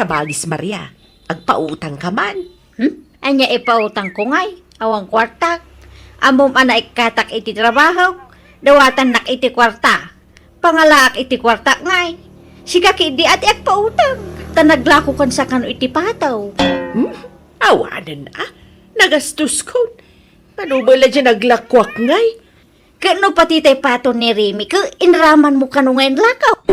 kabagis Maria. Agpautang ka man. Anya ipautang ko ngay, awang kwarta. Amom ana ikatak iti trabaho, dawatan nak iti kwarta. Pangalaak iti kwarta ngay. Sika kidi at pautang. Tanaglako kan sa kano iti pataw. Awanan na. Nagastos ko. Manubala dyan naglakwak ngay. Kano pati tay pato ni Remy, inraman mo kano ngayon lakaw.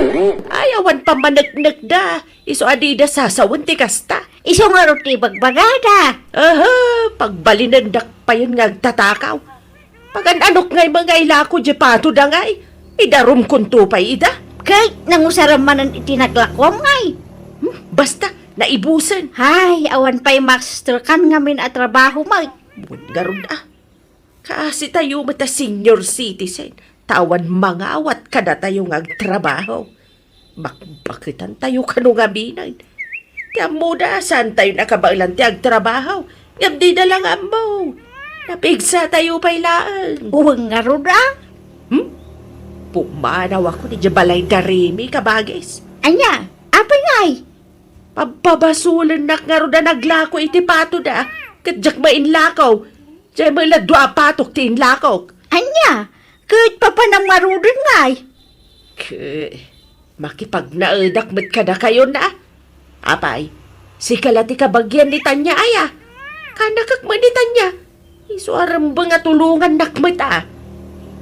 Ayawan pa managnag da. Iso adida sasawan ti kasta. Iso nga roti bagbagada. Aha, pagbalinandak pa yun nga agtatakaw. Pagan-anok ngay mga ilako di pato da ngay. Idarum kunto pa ida. Kay nangusaramanan iti naglakwam ngay. Basta, naibusan. Hay, awan pa'y master kan ngamin at trabaho may. Bungarod ah. Kasi tayo mata senior citizen. Tawan mga awat kada tayo agtrabaho. Bakbakitan tayo kano nga binay. Tiyan mo da, saan tayo nakabailan ti agtrabaho? Ngabdi na lang mo. Napigsa tayo pailaan. Uwang nga roda. Pumanaw ako ni Jabalay Darimi kabagis. Anya, apay ngay. Pababasulan nak nga roda naglako iti pato da. Kadyak mainlakaw. Diyan mo ila dua patok ti inlakaw. Anya, kahit pa ng marudin ngay. Makipagnaedak met kada kayo na. Apay, si kalati kabagyan ni Tanya aya. Kanakakman ni Tanya. Isuaram ba nga tulungan nakmet ah.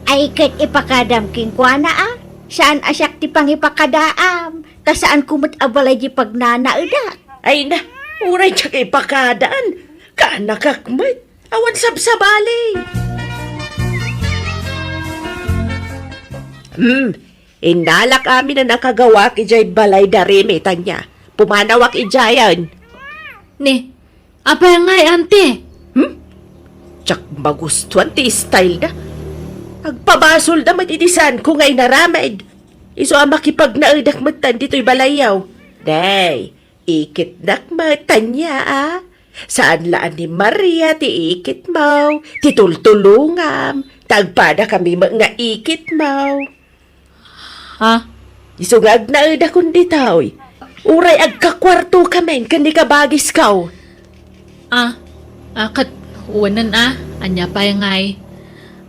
Ay kahit ipakadam king kuana ah. Saan asyak ti pang ipakadaam. Ta saan kumot abalay di pagnanaedak. Ay na, uray tsak ipakadaan. Kanakakmet. Awan sabsabali. Inalak amin na nakagawak ijay balay darimi, Tanya. Pumanawak ijayan. Ni, apa yang ngay, ante? Tsak magustuhan ti style da. Agpabasol da matitisan ko ngay naramid. Iso ang makipagnaedak matan dito'y balayaw. Day, ikit nakmatan niya ah. Saan laan ni Maria ti ikit mo, ti tultulungam, tagpada kami mga ikit mo. Ha? Isungag na eda kundi taoy. Uray agkakwarto kami, kani kabagis kaw. Kat, uwanan anya pa yung ngay.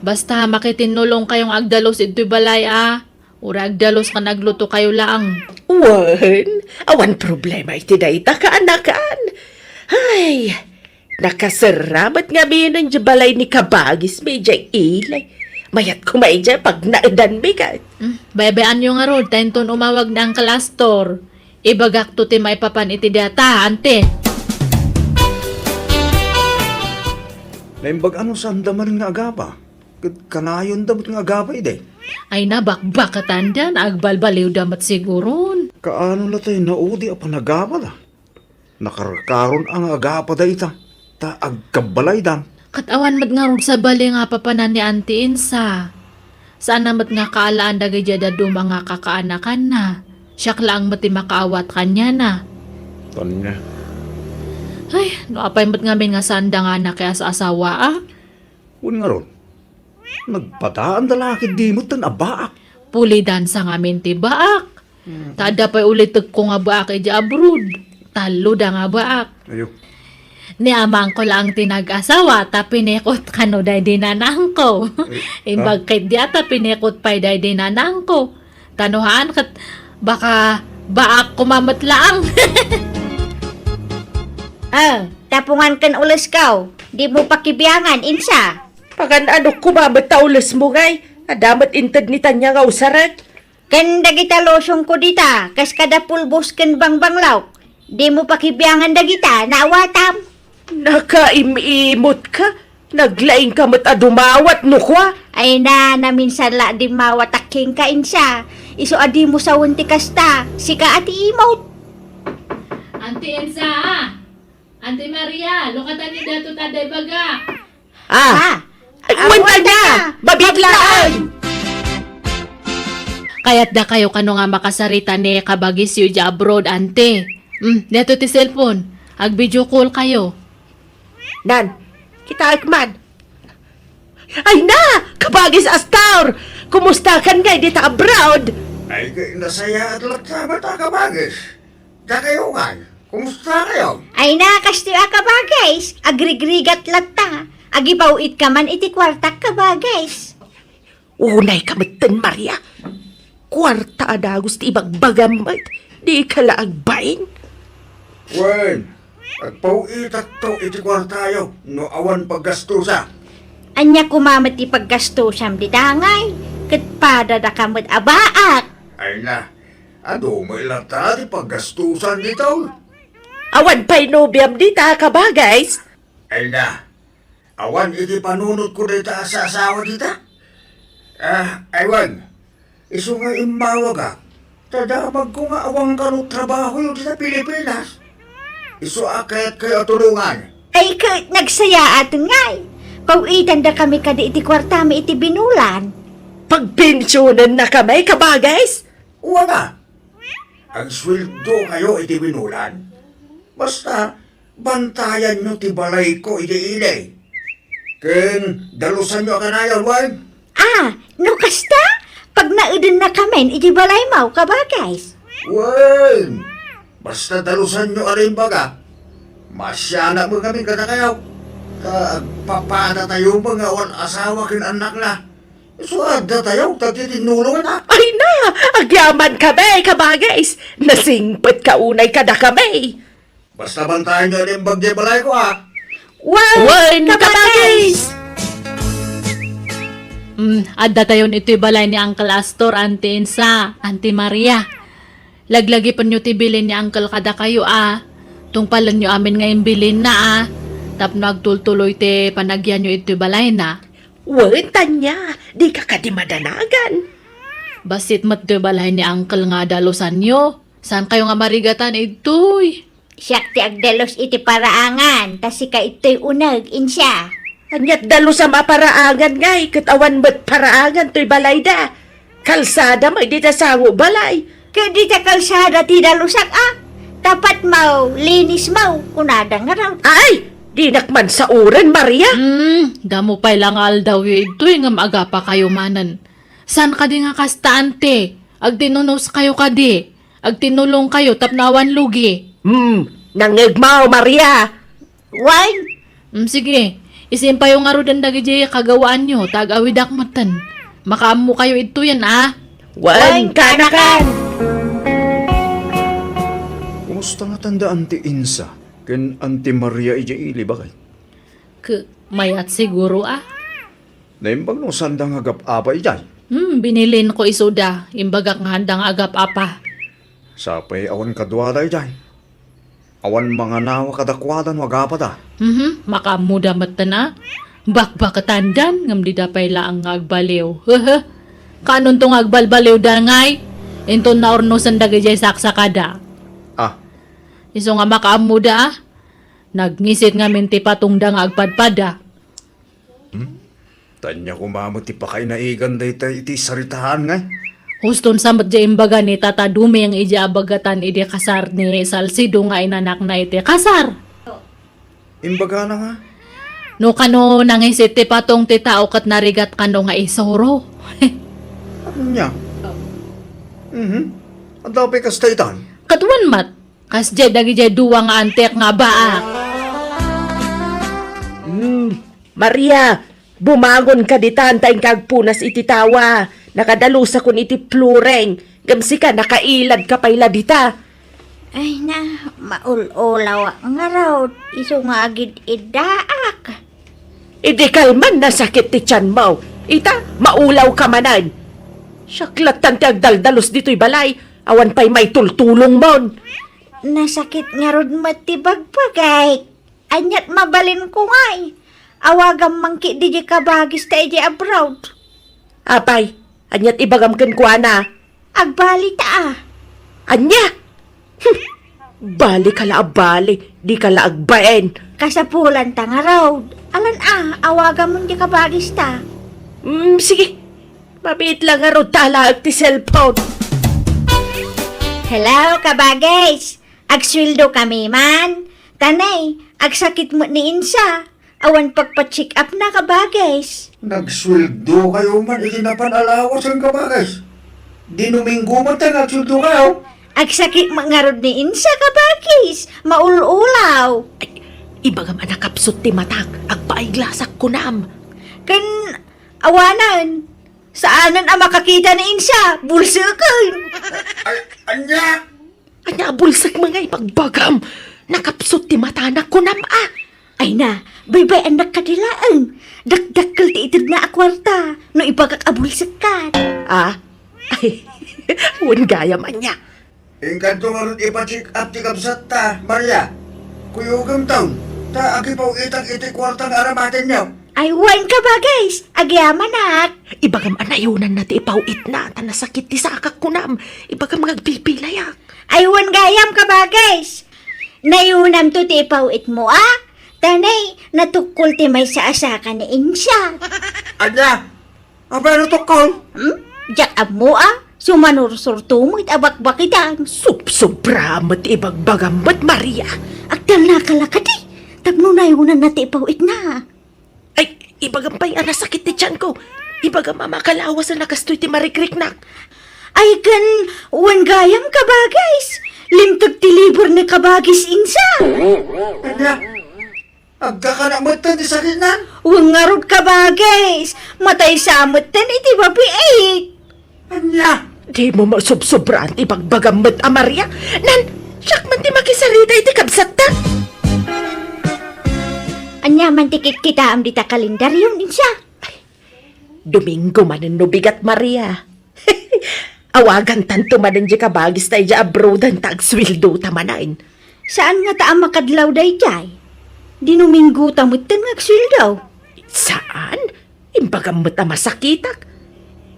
Basta makitinulong kayong agdalos ito'y balay Ura agdalos ka nagluto kayo lang. Awan problema iti dayta kaanakan. Ay, nakasaramat nga binan dyan balay ni kabagis may dyan ilay. Mayat kumay dyan pag naedan bigat. Baybayaan nyo nga rod, tayo umawag na ang kalastor. Ibagak to ti may papan iti data, ante. Naimbag ano sa andaman nga agapa? Kanayon damot nga agapa ide. Ay nabakbak katanda na agbalbaliw damat siguron. Kaano na tayo naudi a panagapa da? Nakarakaron ang agapa da ita. Ta agkabalay dan. Katawan mat nga rod sa bali nga papanan ni Auntie Insa. Saan namat nga kaalaan dagay jada do mga kakaanakan na. Siyak lang mati makaawat kanya na. Tanya. Ay, no apay mat nga min nga sanda nga na kaya sa asawa Un nga ron. Nagpataan dalaki di mo tan abaak. Pulidan sa ngamin ti baak. Tada pa'y ulit ko nga baak iti abroad. Talo da nga baak. Ayo. Ni amang ko lang tinag-asawa ta pinekot kano day dinanang ko. Imbag kay di ata pinekot pa'y day dinanang ko. Tanuhaan kat baka baak kumamat lang. Tapungan kan ulas kaw. Di mo pakibiyangan, Insa. Pagan ano kumamat taulas mo ngay. Adamat intad ni Tanya nga usarat. Kan dagita losyong ko dita, kas kada pulbos kan bangbanglaw. Di mo pakibiyangan dagita, naawatam. Nakaimimot ka. Naglaing ka mat adumawat no kwa. Ay naminsan la di mawataking ka, Insa. Iso adi mo sa unti kasta, sika ati imot. Auntie Ensa, Auntie Maria, lukatan ni dato taday baga. Wanta na! Babiglaan! Kaya't da kayo kano nga makasarita ni kabagis yu ja abroad, ante. Neto ti cellphone. Ag-video call kayo. Nan, kita ikman. Ay na! Kabagis Astor! Kumusta kan ngay dita abroad? Ay nasaya at lahat sa mata kabagis. Da kayo nga. Kumusta kayo? Ay nakasti ka ba guys? Agrigrigat latta. Agipawit ka man iti kwartak ka ba guys? Unay kamatan, Maria. Kwarta ada gusto ibagbagamad. Di ka laagbain. Wen, agpauitat to iti kwartayo, no awan paggastusa. Anya kumamat ti paggasto siyam di tangay. Katpada da kamot abaak. Ay na, may lata di paggastusan dito. Awan pa'y nobyam di ta ka ba, guys? Ay na, awan iti panunod ko dito sa asawa dita. Aywan, iso nga imawa ka. Tadamag ko nga awang kanong trabaho yun sa Pilipinas. Iso akayat kayo tulungan. Ay kat nagsaya atin ngay. Pawitan da kami kadi iti kwartami iti binulan. Pagpensyonan na kamay ka ba, guys? Wala. Ang sweldo kayo iti binulan. Basta, bantayan nyo ti balay ko iti ilay. Ken, dalusan nyo ka na yun, Wan. No kasta? Pag naudin na kami iti balay mau ka ba guys? Wan! Basta dalusan nyo arin baga. Masyana mo kami kada kayo. Papana tayo mga asawa kin anak na. Suada tayo, tagtitinulungan na. Ay na, agyaman kami ka ba, guys? Nasingpit ka unay ka na kami. Basta bantayan nyo rin bagay balay ko, ha. Wan ka ba, guys? Adda tayon ito'y balay ni Uncle Astor, Auntie Insa, Auntie Maria. Laglagi pa nyo tibilin ni Uncle kada kayo Tung palang nyo amin ngayon bilin na Tapno agtultuloy te panagyan nyo ito'y balay na. Wan tanya, di ka kadimadanagan. Basit mat ito'y balay ni Uncle nga dalusan nyo. Saan kayo nga marigatan ito'y? Siyak ti agdalos iti paraangan. Tasi ka ito'y unag insya. Anyat dalo sa maparaangan ngay, katawan ba't paraangan to'y balay da. Kalsada may di tasango balay. Kadi ta kalsada ti dalusak Tapat mau, linis mau, kunada nga raw. Ay, di nakman sa uran, Maria. Damo pa'y lang aldaw ito'y nga maaga pa kayo manan. San ka di nga kasta, ante? Agtinunos kayo kadi. Agtinulong kayo tapnawan lugi. Nangigmaw, Maria. Why? Sige. Isin pa yung arudan dagi jay kagawaan nyo. Tag-awidak matan. Makaamo kayo ito yan, Wan kanakan. Kumusta nga tanda, Auntie Insa? Ken Auntie Maria ijaili ba kay? Mayat siguro, Naimbag nung sandang agap-apa ijay. Binilin ko isuda. Imbagak nga handang agap apa. Sapay awan kadwada ijay. Awan mga nawa kadakwadan wagapa da. Makamuda matan, Bakbakatandan, ngam di dapay laang agbaliw. Kanon tong agbalbaliw da ngay? Ento na ornosan dagi jay saksakada. Iso nga makaamuda, Nagnisit nga minti patungda nga agpadpada. Tanya kumamot ti pakainaigan da iti saritahan nga. Huston samat di imbaga ni Tata Dumi ang ija abagatan iti kasar ni Salcido nga inanak na iti kasar. Imbaga na nga. No kano nangisit ti patong ti tao kat narigat kano nga isoro. Ano niya? Ang dapat kastaitan. Katuan mat, kas jay dagi jay duwa nga antek nga baak. Maria, bumangon ka di tantay kagpunas iti tawa. Nakadalusa kun iti plureng. Gamsi ka, nakailad ka payla dita. Ay na, maul-ulaw nga raw. Iso nga agid idaak. Idi kalman na sakit ti tiyan mo. Ita, maulaw ka manan. Syaklat ti agdaldalos dito'y balay. Awan pa'y may tultulong mon. Nasakit nga rod matibagpagay. Anyat mabalin ko ngay. Awagam mangki di kabagis ta iji abroad. Apay, anyat ibagam ken kuana. Agbali ta Anya? Bali ka la abali, di ka la agbaen. Kasapulan ta nga raw. Alan awagam mong di kabagis ta. Sige. Mabit lang nga ro tala ti cellphone. Hello, kabagis. Agswildo kami man. Tanay, agsakit mo ni Insa. Awan pagpa-check up na kabagis. Nagsweldo kayo man, itinapanalawas ang kabagas. Di numinggo man tayo, nagsweldo kayo. Agsakit mangarod ni Insa kabagis. Maululaw. Ay, ibagam anakapsot ti matak, agpaiglasak kunam. Kan awanan. Saanan ang makakita ni Insa? Bulsakan. Ay, anya! Anya bulsak mga ipagbagam, nakapsot ti matanak kunam Ay na, baybay anak kadilaan. Dakdakkel ti itid na akwarta. No ibagak abulsakan. Ay, wan gaya man niya. Ingkan to nga rin ipacheck up ti kabsat ta, Maria. Kuyugam taon, ta agi pa itang iti kwartang aramatin niyo. Ay, wan ka ba, guys? Agyaman nak. Ibagam anayunan na ti ipawit na, tanasakit ti sakak kunam. Ibagam magpipilayak. Ay, wan gayam ka ba, guys? Nayunam to ti ipawit mo, Tanay, natukol ti may sa asaka ni Insya. Anya! Aba, ano to call? Jak mo, Sumanursurto mo abakbakitan. Sobra mat ibagbagam mat Maria. Agdal na kalakadi. Tapno nayunan na ti ipawit na. Ay, ibagam pa'y anasakit ti tiyan ko. Ibagam amakalawas na nakastoy ti marikriknak. Ay, kan, wan gayam ka ba, guys? Limtag ti libur ni kabagis Insa. Anya! Agka ka na matan ti sakinan? Wan ngarod ka ba, guys? Matay samot tan iti babiik. Anya! Di mo masubsobran ti bagbagam mat Maria. Nan, siyak man ti makisarita iti kabsata. Anya man tikit kita am dita kalendaryon Insa. Domingo manen no bigat Maria. Awagan tanto manen di kabagis tayo di abroadan tagswildo tamanain. Saan nga ta ang makadlaw day jay? Dinuminggo tamot tan ngagsildaw. Saan? Imbagam mat masakitak.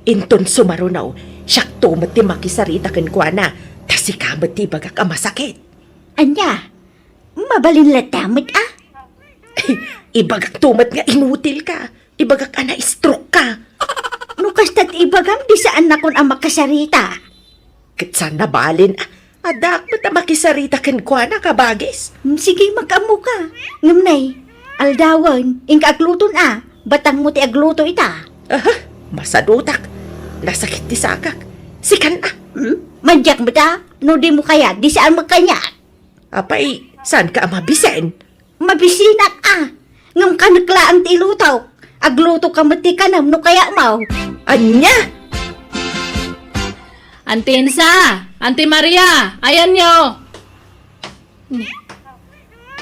Inton sumarunaw, siyak to mat ti makisarita ken kuana. Tasikamat ti bagak masakit. Anya, mabalin latamot Ibagak tumat nga inutil ka. Ibagak ana stroke ka. No kasta't ibagam di saan na kun ang makasarita. Kitsan na balin. Adak mo ta makisarita ken kuana kabagis. Sige magkamo ka. Ngamnay, aldawan, ing agluton batang mo ti agluto ita. Masadutak. Nasakit ti sakak. Sikan na. Madyak mo ta? No di mo kaya, di saan magkanya. Apay, saan ka mabisen? Mabisinak ngam kanakla ang tilutaw. Agluto ka mati kanam no kaya mau. Anya? Auntie Insa! Auntie Maria! Ayan nyo!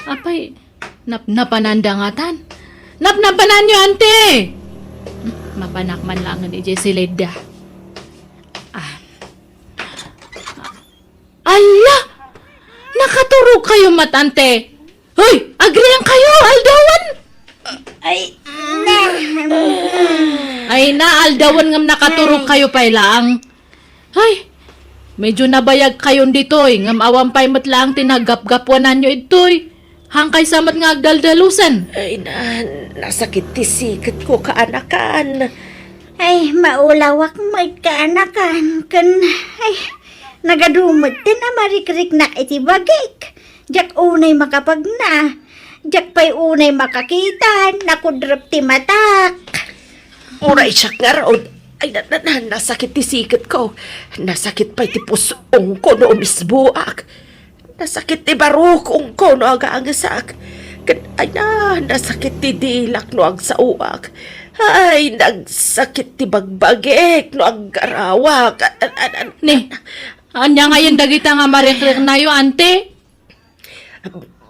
Apay, napanandangatan. Napanan nyo, auntie! Mapanakman lang ni Jessilida. Ala! Nakaturog kayo, matante! Hoy! Agree lang kayo! Aldawan! Ay na, aldawan ngam nakaturog kayo pa lang. Ay, medyo nabayag kayon ditoy. Ngam awampay matlang tinagap-gapwanan nyo itoy. Hangkay samat nga agdaldalusan. Ay na, nasakit ti sikat ko kaanakan. Ay, maulawak magkaanakan. Nagadumot din na marikrik-nak iti bagik. Jak unay makapagna. Jak pa'y unay makakitan. Nakudrap ti matak. Uray siya nga raw. Ay, nasakit ti sikat ko. Nasakit pa'y ti pusong ko no umisbuak. Nasakit ti barukong ko no agaangasak. Ay na, nasakit ti dilak no agsauak. Ay, nagsakit ti bagbagik no agarawak. Ni, anya ngayon dagita nga marikrik na yo, ante?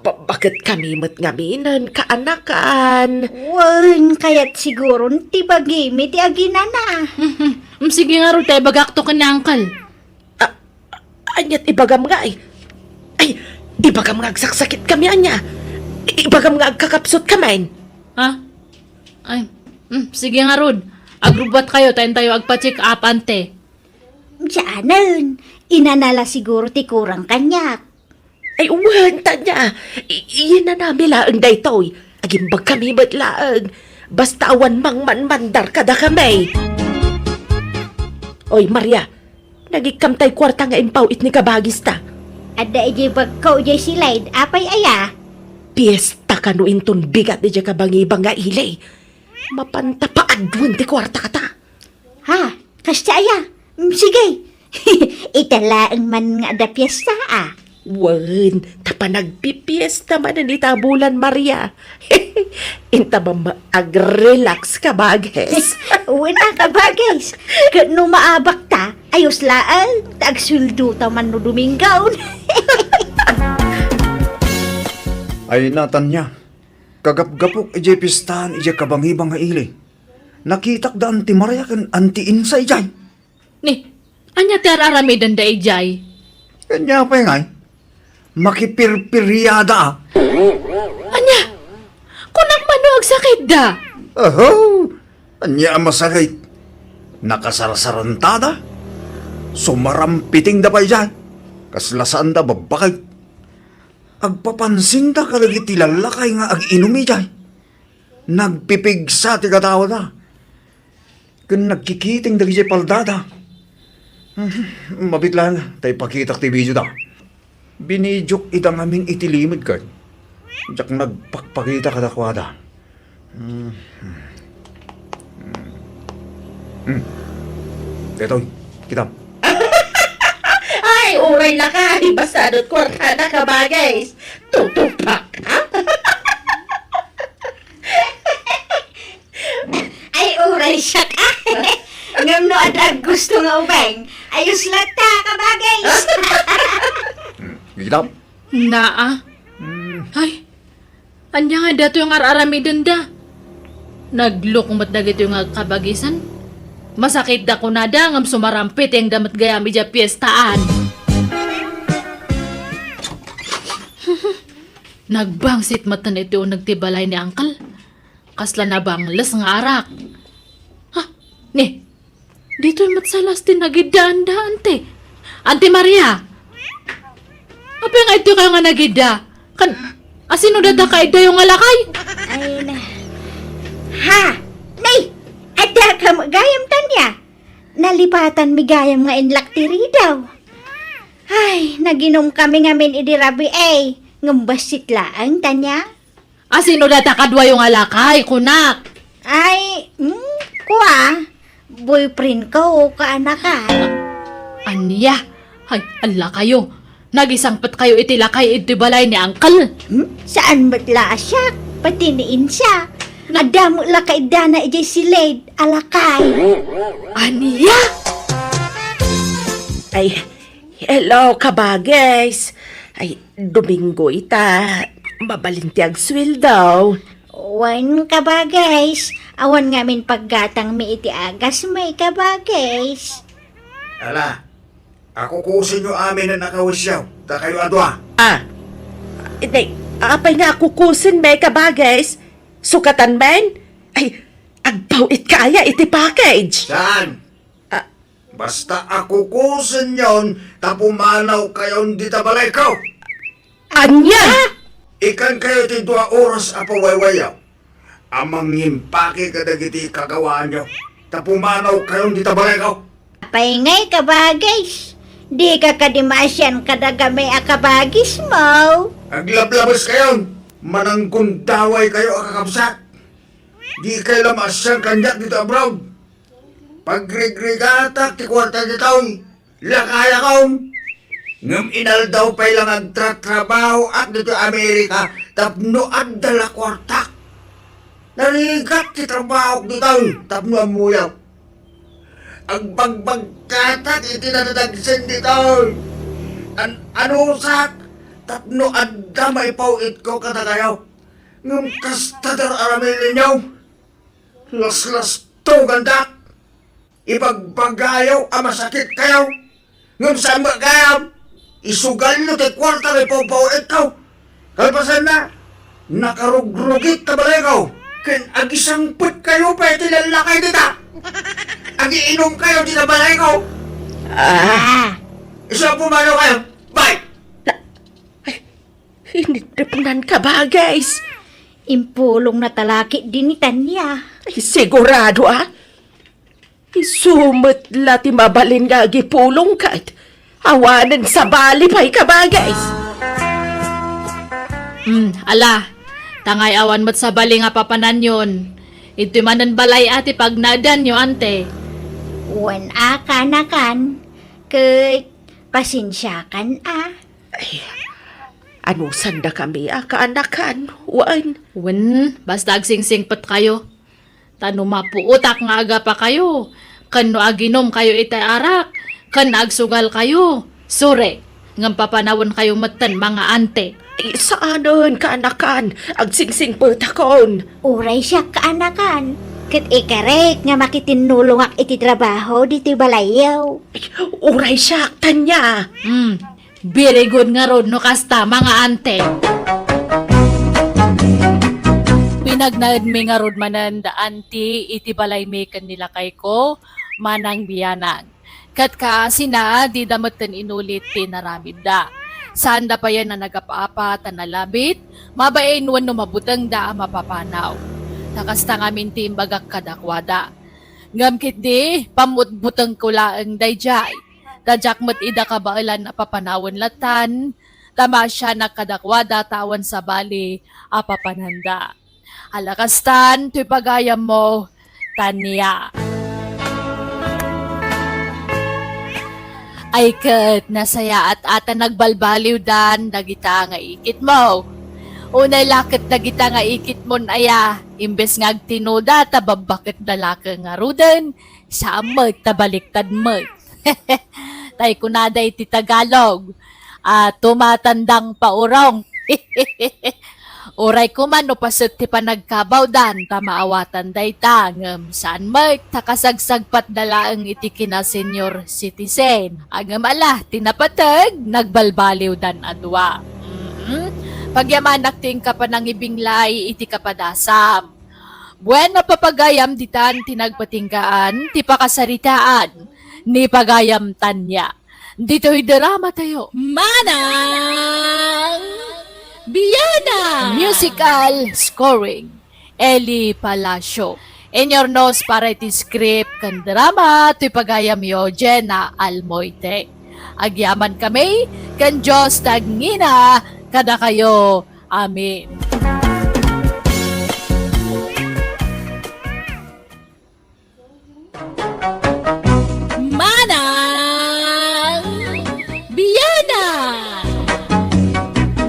Bakit kami matngaminan kaanakan? Wan, kaya't siguro ti bagimi ti aginana. Sige nga ro, tayo bagakto ka ni Uncle. Anyat ibagam nga ay. Ay, ibagam nga agsaksakit kami anya. Ibagam nga agkakapsot kamain. Ha? Ay, sige nga Rod. Agrubat kayo, tayo agpa-check up, ante. Saanan, inanala siguro ti kurang kanyak. Ay, uwanta niya. Iyan na namin laang daytoy. Agimbag kami matlaang. Basta awan mang manmandar kada kami. Oy, Maria. Nagikamtay kwarta nga impawit ni kabagista. Ada iji bagkaw iji silay, apay aya. Piesta ka no inton bigat di dya kabangibang nga ilay. Mapantapaadwan ti kwarta kata. Ha, kasya aya. Sige, Italaang man nga da piyesta Wan, tapa nagpipiesta man ni Tabulan Maria. Inta ba mag-relax ka bages? Wala ka ba, guys? No maabak ta, ayos laan, tagsuldo ta man no Domingaw. Ay natan niya. Kagap-gapok ijay pistahan ijay kabangibang nga ili. Nakitak da anti Maria kan anti Insa ijay. Ni, anya ti araramidan da ijay. Kanya pa ngay. Makipirpiryada ah. Anya, kunak manuag sakit da. Aho! Anya ang masakit. Nakasarasarantada. Sumarampiting da pa ijay. Kaslasaan da babakay. Agpapansin da kalagi tilalakay nga ag-inom ijay. Nagpipigsa ti katawa da. Kung nagkikiting da ijay paldada. Mabit lang, tayo pakitak ti video da. Binidjok itang aming itilimid ka. Diyak nagpakpakita ka dakwada. Etoy, kitam. Ay, uray na ka. Basadot kwartada ka bages. Tutupak ka. Ay, uray siya ka. Ngam no adag gusto nga ubeng, ayos lang ta ka ba, guys? Kitam. Naa. Ay, anya nga dato yung araramidan da. Naglukmat na gito yung kabagisan. Masakit da ko na da, ngam sumarampit yung damat gayami dya piyestaan. Nagbangsit matan ito yung nagtibalay ni Angkal. Kasla na banglas nga arak. Ha? Ni, dito yung matsalas din nagidaan-daan te. Ante Maria! Apa nga ito kayo nga nagida? Asino dada ka ida yung alakay? Ay na. Ha! Nay! Ada ka magayam tanya. Nalipatan mi gayam nga inlaktiri daw. Ay, naginom kami ngamin idirabi eh. Ngambasit laang tanya. Asino dada kadwa yung alakay, kunak? Ay, kuha. Boyfriend ko o kaanakan. Anya? Ay, ala kayo. Nagisangpat kayo itilakay itibalay ni Angkal. Saan matla siya? Pati ni Insa. Adamo la kay Dana ijay silid, alakay. Anya? Ay, hello ka bages. Ay, Domingo ita. Mabalinti ang sweldo. Wan ka ba, guys? Awan ngamin paggatang mi iti agas may ka ba, guys? Ala, ako kusin nyo amin na nakawisyaw. Ta kayo adwa. Hindi, apay nga kukusin may ka bages. Sukatan men? Ay, agbawit kaya iti package. Saan? Ah. Basta ako kusin yon, tapumanaw kayon di tabalay ko. Anya! Ikan kayo ti 2 oras apawaywayaw. Amang impake kadagiti kagawaan nyo. Tapumanaw kayon di tabalay ko. Paingay ka ba, guys? Di ka kadimasyan kadagamay akabagis mo. Aglablabas kayon. Manangkundaway kayo akakapsat. Di kayo lamasyang kanyak dito abroad. Pagrigrigata ti kwarta di taon. Lakaya kaon. Ngam inal daw pa'y lang agtratrabaho at dito Amerika. Tapno adala kwarta. Narigat ti trabaho di taon. Tapno amuyaw. Agbagbagkatak iti natadagsin di taon. Ano sak? Tapno adda may pauit ko katagayaw. Ngam kastadar aramil ninyo. Las-las to gandak. Ipagbagayaw masakit kayaw. Ngam saan magayam? Isugal nyo ti kwarta may pauit ko. Kalpasan na. Nakarugrugit ka balay ko. Ken agisangput kayo pa iti lalakay dita. Agiinom kayo di na balay ko. Isa pumano kayo. Bye! Hinidipnan ka bages. Impulong na talaki din ni Tanya. Ay, sigurado Isumot la ti mabalin nga gipulong kat. Awanan sa bali pa'y ka bages. Ala, tangay awan mat sa bali nga papanan yun. Ito manan balay ati pag nadan nyo, ante. Wan akanakan. Kay Pasensyakan Ano sanda kami, kaanakan, wan. Wen, basta agsingsingpat kayo. Tano mapuutak nga aga pa kayo. Kano aginom kayo itay arak. Kan agsugal kayo. Sure, ngam papanawon kayo matan mga ante. Saanon, kaanakan, agsingsing putakon. Uray siya kaanakan. Kat ikarek nga makitinulong ak iti trabaho dito balayaw. Uray siya, tanya. Very good nga ron no kasta mga ante. Pinagnaad mi nga rod manan da anti iti balay mi kanila kay ko manang biyanang. Kat ka sina di damutan inulit tinaramid da. Saan da pa yan na nagapapa tanalabit, mabain wan no mabutang da mapapanaw. Nakasta nga minti bagak kadakwada. Ngamkit di, pamutbutang ko laang dayjay. Dajakmat ida kabailan na papanawon latan, tama siya nakadakwada tawan sa bali apapananda. Alakastan, tuy pagayam mo, tanya. Ay kat, nasaya at ata nagbalbaliw dan, dagita nga ikit mo. Unay lakit dagita nga ikit mo aya, imbes nga agtinoda, tababakit dalaka nga rudan, sa amag tabaliktad mag. Tay kunada iti Tagalog, tumatandang paurong. Uray ko man no pasit ti panagkabaw dan tamaawatan dayta saan mag takasagsag patdalaang iti kina senior citizen. Agam ala tinapatag nagbalbaliw dan adwa. Pagyamanak ting kapanang ibinglay iti kapadasam. Buwan papagayam ditan tinagpatinggaan ti pakasaritaan ni pagayam tanya. Dito'y drama tayo. Manang Biyana! Musical scoring. Eli Palacio. In your nose para iti script kan drama ti pagayam yo Jenna Almoite. Agyaman kami kan Diyos tagngina kada kayo. Amen. Manang Biyana!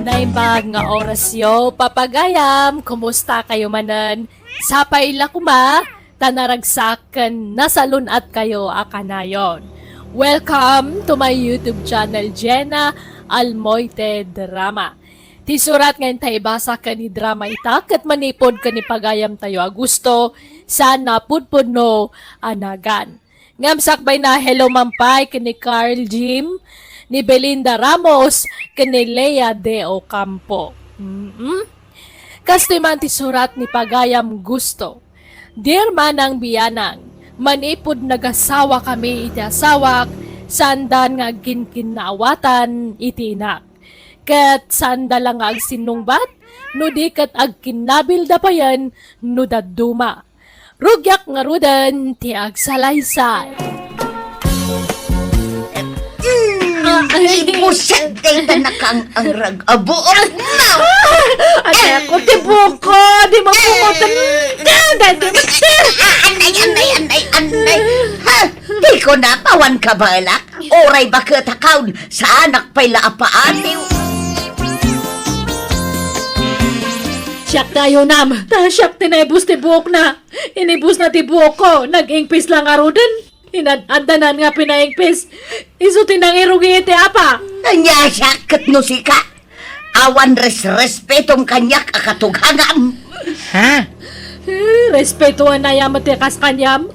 Naimbag nga orasyo, papagayam, kumusta kayo manan? Sapay la kuma, tanaragsakan, nasalun at kayo akanayon. Welcome to my YouTube channel, Jenna Almoite Drama. Tisurat ngayon tayo basa ka ni drama itak at manipod ka ni pagayam tayo Agusto, sana pudpud no anagan. Ngamsakbay na hello mampay kini Carl Jim, ni Belinda Ramos, kini Lea de Ocampo. Kastoy man ti surat ni pagayam gusto. Dear Manang Biyanang, manipod nagasawa kami iti asawak, sandan nga ginkinawatan iti inak. Kat sanda lang ag sinungbat, no di kat ag kinabil da pa yan, no daduma. Rugyak nga rudan ti ag salaysay. Ibusan day na nakang ang rag-abuot na! Ate ako, tibuko, di mo pumutan. Anay! Ha? Di ko na pawan ka balak? Oray ba katakaw sa anak pa'y laapaatiw? Siyak tayo nam. Siyak tinebus ti buhok na. Inibus na ti buhok ko. Nag-ingpis lang arudan. Inadanan nga pinaingpis. Iso tinangirugi iti apa. Kanya siya katno si ka. Awan respetong kanyak akatughangam. Ha? Respetuan na yamat ti kas kanyam.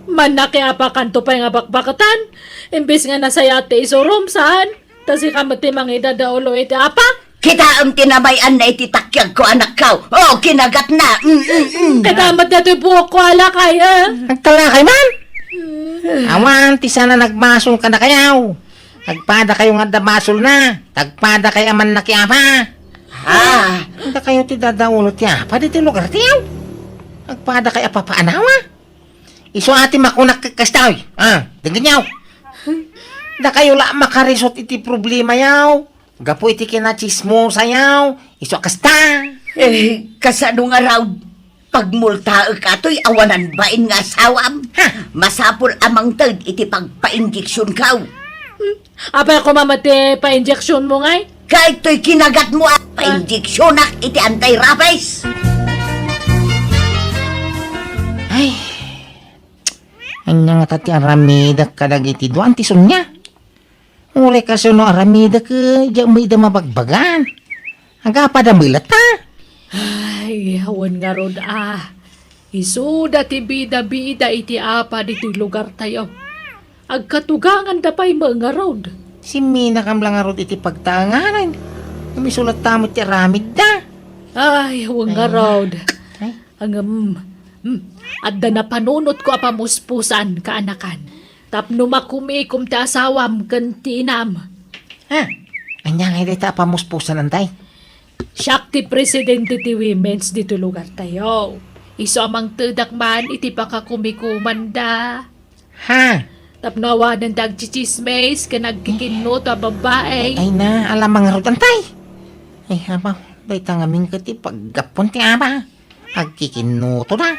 Man na kaya pa kanto pa nga bakbakatan. Imbis nga nasaya ti isurum saan. Tasi kamati mga idadaulo iti apa. Kita ang tinamayan na ititakyag ko anak ka. Oh, kinagat na. Kadamat na ti buhok ko alakay Nagtalakay man! Awan, ti sana nagmasol ka na kayaw. Nagpada kayo nga damasol na. Tagpada kayo aman na kiyapa. Hindi kayo ti dadaulo tiya. Pwede ti lugar tiyaw. Nagpada kayo papaanawa. Iso ati makunak kastaw. Tingin yaw. Da kayo la makarisot iti problema yaw. Gapo iti kinachismo sayaw. Iso kasta. Kasano nga raw pagmulta kato'y awanan bain nga sawam. Masapul amang tag iti pagpa-injeksyon kaw. Apa ko mamate pa-injection mo ngay? Kahit to'y kinagat mo at pa-injeksyonak iti anti-rabies. Ay, anya nga tati aramida kadag iti doan ti sunya. Uli ka no aramida ka, diya may da mabagbagan. Aga pa da milata. Ay, hawan nga rod Isuda ti bida-bida iti apa dito lugar tayo. Agkatugangan da pa'y mga road. Si Mina kam lang arod iti pagtanganan. Misulat tamo ti aramid da. Ay, hawan nga road. Ay, Ang adda na panunot ko apamuspusan kaanakan. Tapno makumikom ti asawam kantinam. ha? Anya nga iti pamuspusan antay. Siyak ti presidente ti women's dito lugar tayo. Iso amang tedak man iti pakakumikumanda. Ha? Tapnawa ng tagchichismes ka nagkikinno ta babae. Ay na, alam mga rod antay. Ay, habaw, day tangaming ka ti paggapon ti ama. Agkikinuto na.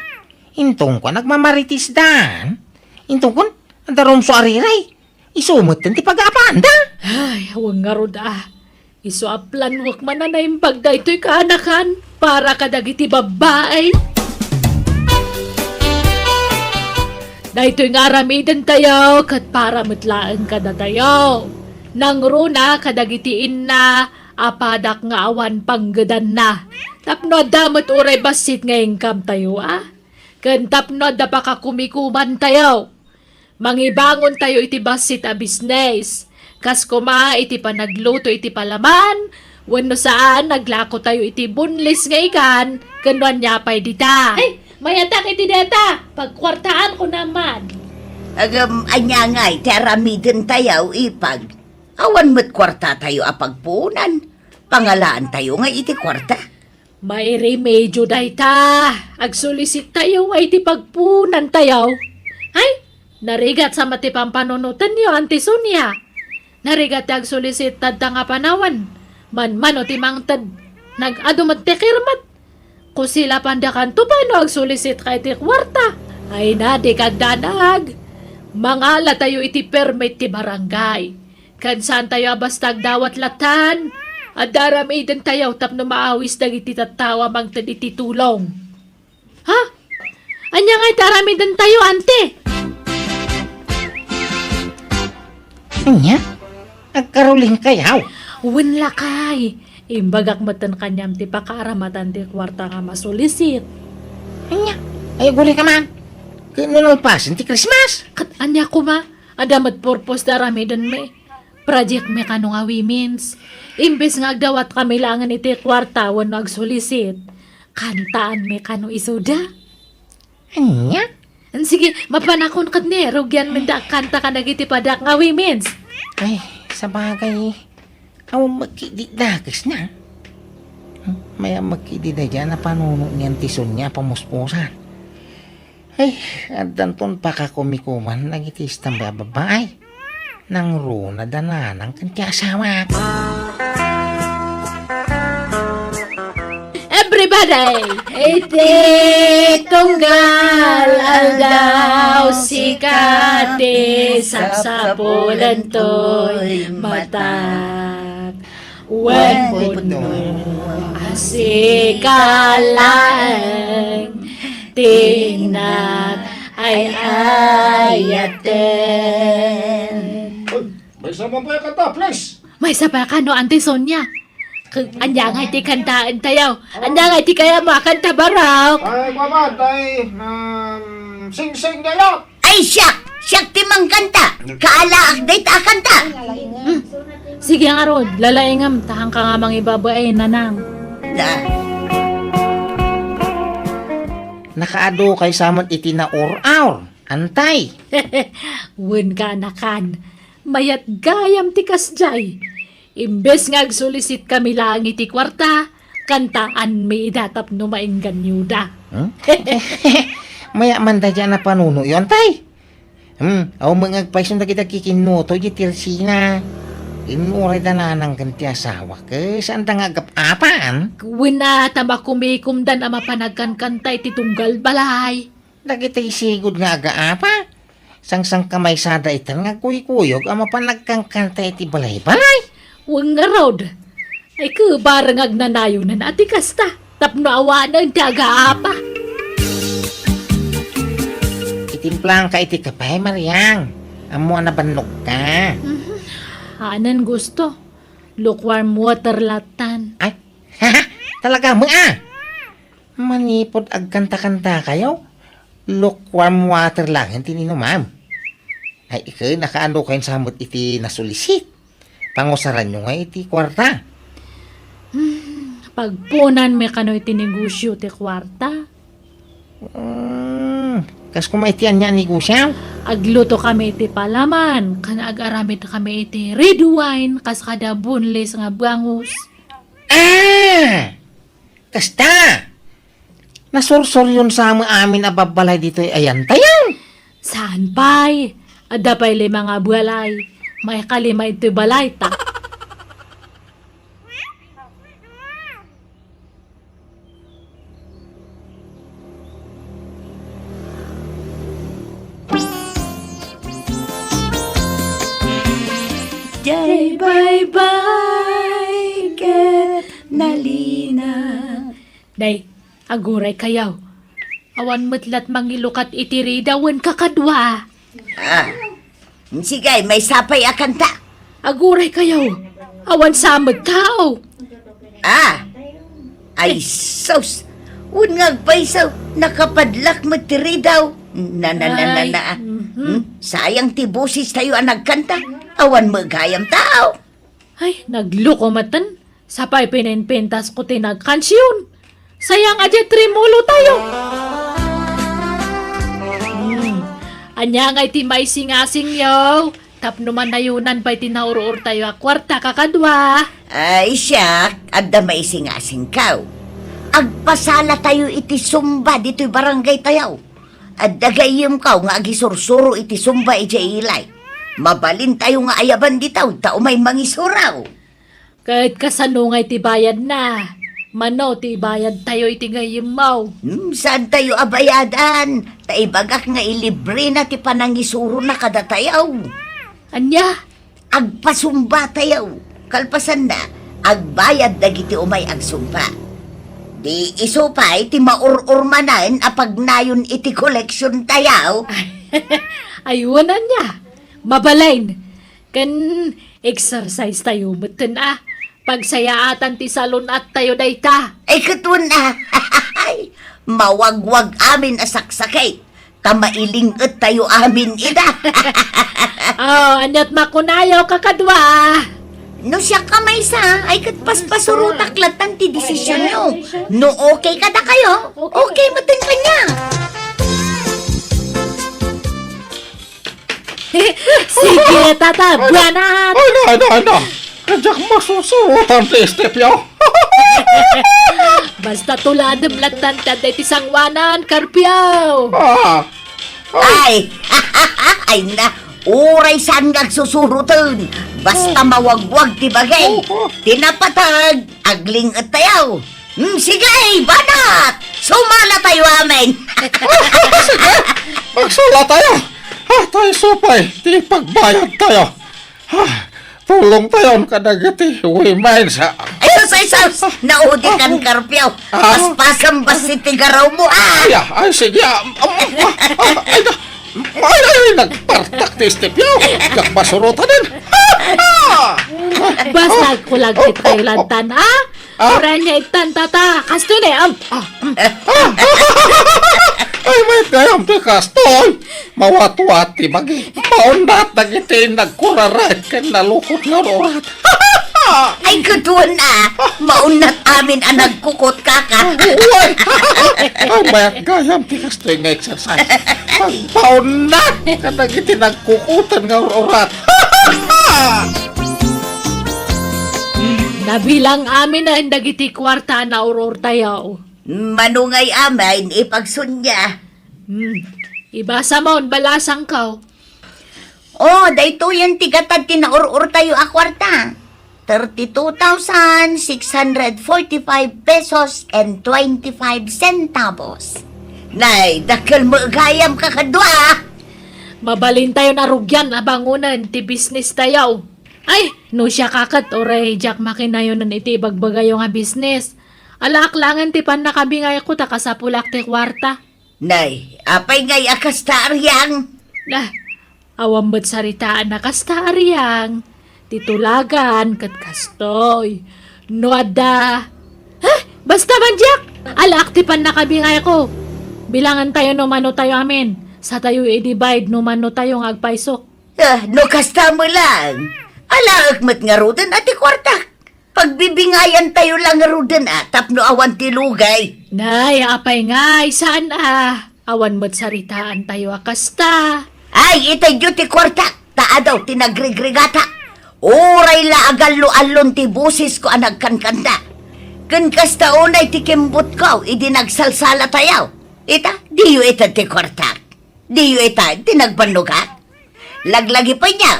Intong ko nagmamaritis dan. Intong ko, andarom so ariray. Isumot ti pag-apanda. Ay, huwag nga rod Iso aplan wak man na yung pagda ito'y kaanakan para kadagiti babae. Dahito'y nga aramidan tayo kat para matlaan ka na tayo. Nang runa kadagiti inna apadak nga awan panggadan na. Tapno damot uray basit ngayong kam tayo Kan tapno da pa ka kumikuman tayo. Mangibangon tayo iti basit a business. Kas kuma iti panagluto iti palaman. Wano saan naglako tayo iti bunlis nga ikan. Kanuan niya pa'y dita. Ay, mayatak iti data. Pagkwartaan ko naman. Anya nga iti aramidin tayo ipag. Awan mo't kwarta tayo apagpunan. Pangalaan tayo nga iti kwarta. May remedyo dayta. Agsulisit tayo nga iti pagpunan tayo. Ay, narigat sa matipampanunutan niyo, Auntie Sonia. Narigat agsulisit tad nga panawan. Man o timang tad nag-adumat tekirmat. Kung sila pandakan to paano agsulisit ka iti kwarta. Ay na, di kagdanag. Mangala tayo iti permit ti barangay. Kan saan tayo abastag dawat latan. At daramidan tayo tapno maawis dagiti tattawa mang iti tulong. Ha? Anya nga'y daramidan tayo, ante? Anya? Agkaruling kayaw. Wala kay. Imbagak matan kanyam ti pakaramatan ti kwarta nga masulisit. Anya? Ay, guli ka man. Kinunalpasin ti Christmas. Kat anya ko ma, adamat purpose daramidan me. Project me kano nga women's. Imbes nga agdawat kami langan iti kwarta wano agsulisit. Kantaan me kano isuda. Anya? Sige, mapanakon kat ni. Rugyan me da kanta ka nagiti padak nga women's. Ay, sa bagay, aw magkididakis na. Maya magkidida dyan na panuno niyan tison niya pamuspusan. Ay, adan ton pakakumikuman nagitis tambay babae. Nang runa dananang kanti asawa. Everybody! Iti tunggal aldaw sikati sapsapulan to'y matak. Wen puno asikalang tinak ay ayaten. May sama pa yung kanta, please. May sapa ka no, Auntie Sonia. Anya nga iti kantaan tayo. Anya nga iti kaya makanta barok. Ay, kwaman, ay, sing-sing na yun. Ay siyak! Siyak timang kanta! Kaalaak day ta kanta! Sige nga Rod, lalaingam. Tahang ka nga mga ibabae, nanang. Na, Nakaado kay samot iti na or-aur. Antay. Wen ka nakan. Mayat gayam tikas jay. Imbes nga agsulisit kami lang iti kwarta, kantaan may idatap no mainggan yuda. Maya man da dyan na panuno yun, tay. Aw mga agpaisun na kita kikinuto iti tirsina. Inuray da na ng ganti asawa ka. Saan da nga agapapaan? Wen na tamakumikumdan ama panagkan kantay ti tunggal balay. Dagitay sigod nga agaapa. Sang-sang kamay sada itan nga kuy-kuyog ama pa nagkangkanta iti balay-balay. Huwag nga rod. Ay barang agnanayo na nati kasta. Tapno awa na ang taga-apa. Itimplang ka iti kapay, Mariang. Amo na banok ka. Hanan gusto. Lukewarm water latan. Ay, talaga mo Manipod agkanta-kanta kayo. Lukewarm water lang, hindi nino ma'am. Ay, ikaw, nakaano kayo samot iti nasulisit. Pangusaran nyo nga iti kwarta. Pagpunan may kano itinegosyo ti kwarta. Kas kumaitian niya ni Gusyaw. Agluto kami iti palaman. Kana agaramit kami iti red wine. Kas kada bunlis nga bangus. Kasta! Nasursor yun sa amin ababalay dito ayan tayo. Saan pa'y? Ada pa'y lima nga balay. May kalima ito balay ta. Jai bye-bye, ket nalina. Day, aguray kayaw. Awan matlat mangilukat itiridawan kakadwa. Sige, may sapay akanta. Aguray kayaw. Awan samad kao. Ay, sos. Unngag paisaw, nakapadlak matiri daw. Sayang ti busis tayo ang nagkanta. Awan magayam tao. Ay, nagluko matan. Sapay pininpintas ko tinagkansyon. Sayang adya trimulo tayo. Anya nga iti may singasing yaw. Tapno man nayunan pa'y tinaurur tayo a kwarta kakadwa. Ay, siya, adda may singasing kaw. Agpasala tayo iti sumba dito'y barangay tayaw. Adda gayim kaw nga agisursuro iti sumba iti ilay. Mabalin tayo nga ayaban ditaw, tao may mangisuraw. Kahit kasano nga iti bayad na. Mano ti bayad tayo iti gayim mau. Saan tayo abayadan? Taibagak nga ilibre na ti panangisuro na kada tayaw. Anya? Agpasumba tayaw. Kalpasan na, agbayad dagiti umay agsumba. Di isupay ti maururmanan apag nayon iti koleksyon tayaw. Ayunan niya. Mabalain. Kan exercise tayo matan Pagsayaatan ti salon at tayo dayta. Ay katun na. Mawagwag amin asaksakay. Kamailingot tayo amin ida. Anyat makunayaw kakadwa. No siya kamay sa, ay katpaspasurutak latan ti desisyon nyo. No okay kada kayo, okay matin ka niya. Sige, tata, buwanat. Ano? Kajak masusurutan ti Estepyo. Basta tuladam latan taday ti sangwanan, karpyaw. Ay, ay na, uray saan nagsusurutan. Basta mawagwag ti bagay. Tinapatag, agling at tayaw. Sige, banat! Sumala tayo amin. Magsala tayo. Tayo supay. Di pagbayad tayo. Tulong tayo kadagiti. Women sa... Ayos, naudi kan karpyaw. Paspasam basi tigaraw mo Ay, sige. Ay, nagpartak ti Estepyo. Kakbasurutan din. Basta kulag ti tayo lantan, Oran niya itan, tata. Kasto na, Ay, may gayam ti kastoy. Mawat-wati bagi. Maunat nagiti nagkurarat kan nalukot nga orat. Ay, kutuan maunat amin ang nagkukot kaka. Uy! Ay, mayat gayam ti kastoy nga exercise. Maunat ka nagiti nagkukutan nga orat. Nabilang amin na indagiti kwarta na uror tayo. Manungay amin, ipagsunya. Ibasa mo, balasang ka. Dayto yan tigatad tinaurur tayo akwarta. 32,645 pesos and 25 centavos. Nay, dakal mo gayam kakadwa. Mabalin tayo na rugyan abangunan ti business tayo. Ay, no siya kakat oray Jack makinayonan iti bagbagayo nga business. Alaaklangan ti pan nakabingay ko takasapulak ti kwarta. Nay, apay ngay akas ta Aryang. Nah, awam ba't saritaan na kasta aryang. Titulagan kat kastoy. No ada. Basta man Jack! Alaak ti pan nakabingay ko. Bilangan tayo no mano tayo amin. Sa tayo i-divide no mano tayo ng agpaisok. No kasta mo lang. Alaak mat nga rudan ati kwarta. Pagbibingayan tayo lang nga rudan tapno awan ti lugay. Nay, apay ngay, saan awan mo't saritaan tayo akasta. Ay, itay ti kwarta. Taa daw tinagrigrigata. Oray la agalo-alon ti busis ko anagkankanta. Kan kasta unay ti kimbot ko, idinagsalsala tayo. Ita, diyo ita ti kwarta. Diyo ita, tinagbanugat. Laglagi pa niya.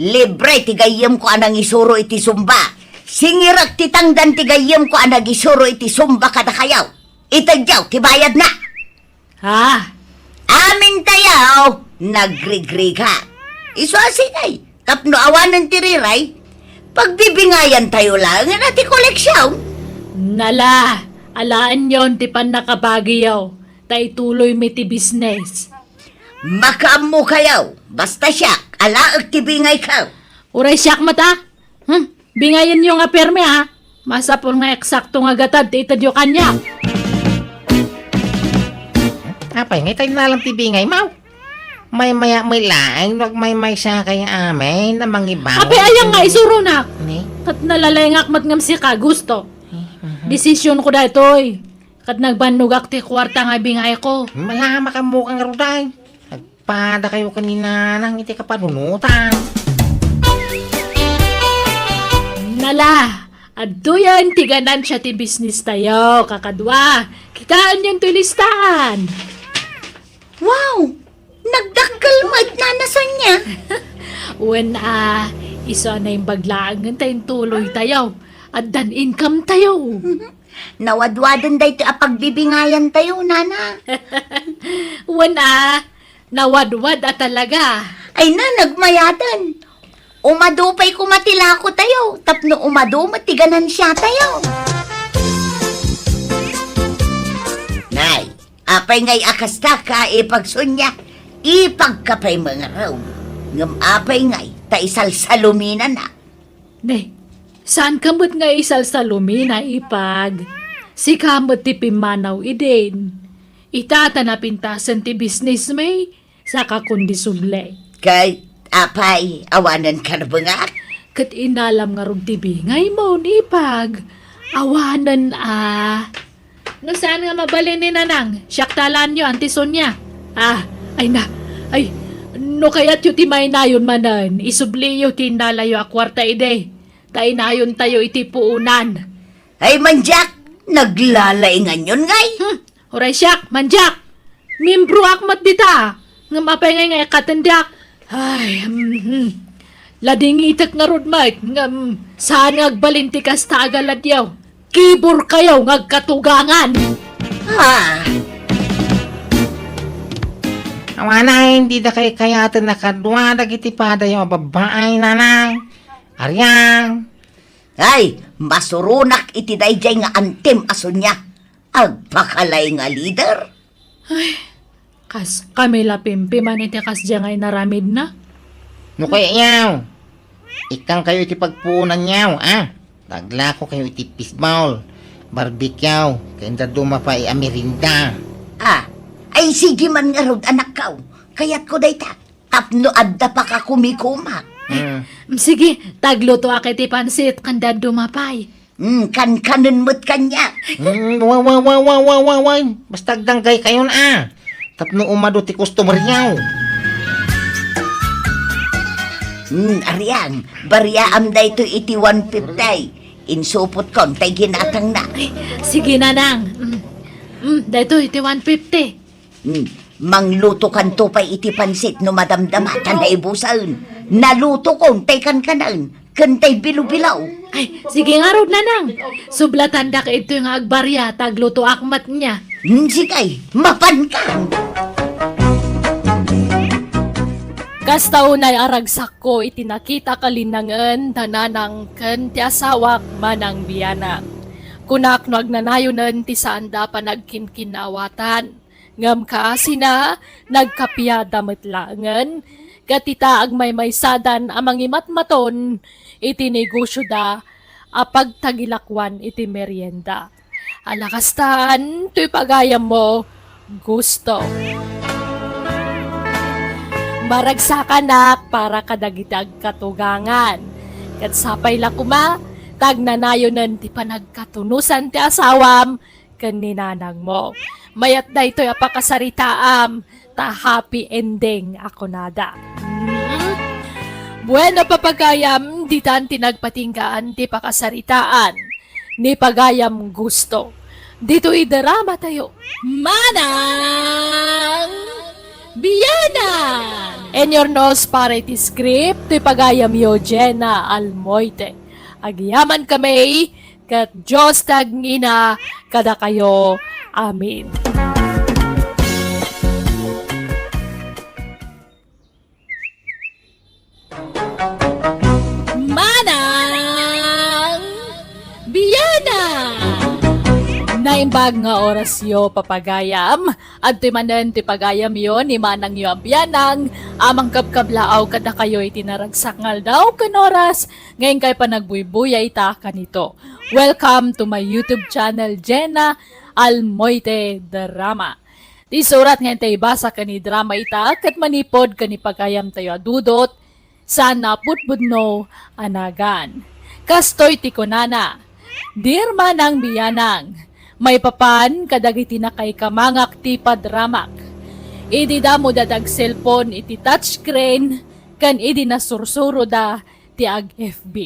Libre ti gayem ko anang isuro iti sumba. Singirak ti tangdan ti gayem ko anang isuro iti sumba kada kayaw. Itadyaw, ti bayad na. Ha? Amin tayo, nagrigriga. Iso asinay, tapno awanan ti riray. Pagbibingayan tayo lang, nga ti koleksyon. Nala, alaan yon ti pan nakabagyaw. Tay tuloy mi ti business. Makaam mo kayaw, basta siya, alaag ti bingay ka. Uray siyak mata. Bingayan yung nga perme ha. Masapol nga eksakto nga gatad ti itadyo kanya. Apay, ngay tayo nalang tibingay, mau. May maya may laing, wag may sa kaya amin na mangibaw. Apay ayang nga isuro na. Ni? Kat nalalengak matngam si ka gusto. Desisyon ko da itoy. Kat nagbanugak ti kwarta nga bingay ko. Malama ka mo kang ruday. Nagpada kayo kanina nang iti kapanunutan. Nala, adto yan tiganan siya ti business tayo, kakadwa. Kitaan yung tulistahan. Wow, nagdakkel mat na nasan niya. When iso na yung baglaangan tayong tuloy tayo. At dan income tayo. Nawadwadan day ti apagbibingayan tayo, nana. When nawadwad talaga. Ay na, nagmayadan. Umadupay kumatila ko tayo, tapno umadu matiganan siya tayo. Nay, apay ngay akasta ka ipagsunya, ipagkapay mga raw. Ngam apay ngay, ta isalsalumina na. Ne, saan kamot nga isal sa lumina ipag? Si kamot ti pimanaw idin. Itata na pintasan ti business may, saka kundi suble. Kay, apay, awanan ka na ba nga? Kat inalam nga rog ti bingay mo ni ipag. Awanan No saan nga mabalin ni nanang? Syaktalan nyo, Auntie Sonia. No kaya't yu ti may nayon manan. Isubli yu ti nalayo a kwarta ide. Tay nayon tayo iti puunan. Ay manjak, naglalaingan yun ngay. Oray siyak, manjak. Mimbro akmat dita. Nga mapay ngay katendak. Ay, lading itak nga rod Mike. Nga saan agbalinti kas taagalat yaw. Kibor kayaw ngagkatugangan. Awanay, hindi na kayo kayatan nakadwa, dagiti pada yung babae nanay. Aryang. Ay, masurunak iti dayjay nga antem aso niya. Agpakalay nga leader. Kas kami lapimpi man iti kas jangay naramid na. No kaya yaw. Ikang kayo iti pagpuunan yaw, Tagla ko kayo iti fishball. Barbecue. Kaya dumapa Amerinda. Ay sige man nga rod anak kaw. Kaya't ko dayta. Tapno adda pa ka kumikuma. Sige, tagluto akit ipansit kanda dumapay. Kan-kanon mo't kanya. Wawawawawawawawaway. Basta danggay kayo na, Tapno umado ti customer yaw. Aryang, bariyaam da ito iti 150. Insupot kon, tay ginatang na. Sige nanang. Dito iti 150. Mangluto kan to pa iti pansit no madamdamatan na ibusaon. Naluto kon, tay kan-kanan. Kantay bilu-bilaw. Ay, sige nga rod nanang. Sublatan da ka ito yung agbarya, tagluto akmat niya. Sigay, mapan ka. Kastaw na'y aragsak ko itinakita kalinangan tananang ken ti asawak manang biyana. Kunak no agnanayonan ti saanda pa nagkinkinawatan. Ngam kaasina nagkapiyada metlangan. Gatita agmaymaysadan amang imatmaton iti negosyo da apag tagilakwan iti merienda. Alakastan, to'y pagayam mo, gusto. Maragsakan para kadagitag katugangan. Kat sapay lakuma, tagnanayonan ti panagkatunusan ti asawam, kaninanang mo. Mayat da ito'y apakasaritaam, ta happy ending ako nada. Bueno papagayam, di tan tinagpatinggaan ti pakasaritaan, ni pagayam gusto. Dito idarama tayo. Manang Biyanan! And your nose para iti script, ti pagayam yo Jenna Almoite. Agyaman kami, kat Diyos tagngina, kada kayo. Amin. Manang Biyanan! Naimbag nga oras yo papagayam, at timanan ti pagayam yo ni manang yo ambiyanang, amang kapkablaaw kada kayo itinaragsak ngal daw kan oras, ngayon kay panagbuybuyay ta kanito. Welcome to my YouTube channel, Jenna Almoite Drama. Di surat ngayon tayo basa ka ni drama ita, kat manipod ka ni pagayam tayo adudot, sana putbudno anagan. Kastoy ti kunana, dear manang biyanang, may papan kadagiti na kay kamangak ti padramak. Idi da mo dadag cellphone iti touchscreen kan idi na sursuro da ti ag FB.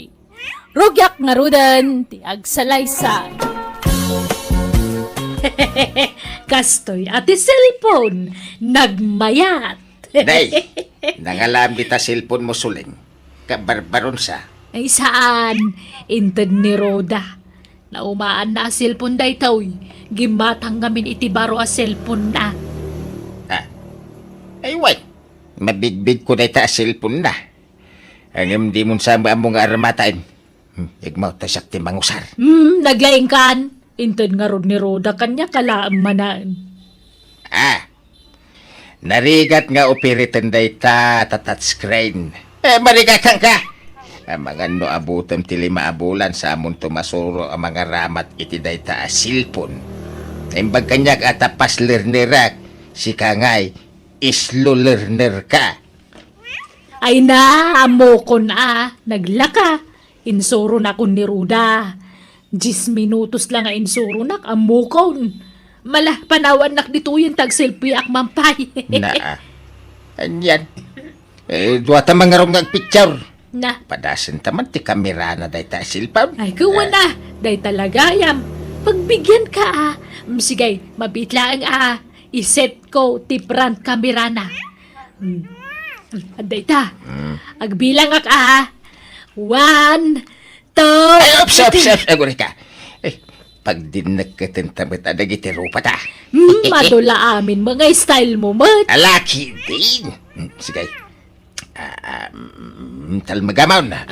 Rugyak nga rudan ti ag salaysay. Kastoy ati cellphone, nagmayat. Day, nangalambi ta cellphone mo suling. Kabarbaron sa. Ay saan? Inted ni Roda. Naumaan na a cellphone day taoy. Gimatang ngamin iti baro a cellphone na. Ay, wait. Mabigbig ko na ita cellphone na. Ang hindi mo sama ang mga aramatain. Igmaw ta siya ti mangusar. Naglaing kan. Inted nga rod ni Roda kanya kalaang manan. Narigat nga operitan da ita touchscreen. Marigatan ka. Ang mga no abutom ti 5 abulan sa amon tumasuro ang mga ramat iti da ita cellphone. Imbag kanyak atapas lernerak, si kangay islo lerner ka. Ay na, amo ko na. Naglaka. Insuro na kun ni Roda. 10 minutos lang nga insuro nak amo kon. Malah panawan nak dito yung tag-selfie ak mampay. Anyan. Duwata mga rong nagpicture. Na. Padasan taman ti kamera na dahi ta cellphone. Ay, kawa na. Day talaga yam. Pagbigyan ka Sige, mabitlaan iset ko ti front camera na. Aday ta. Agbilang ak 1, 2, Ay, ups. Aguri ka. Pag din nagkatintamit adag iti rupa ta. madula amin mga style mo, mat. Alaki din. Sige. Talmagamaw na.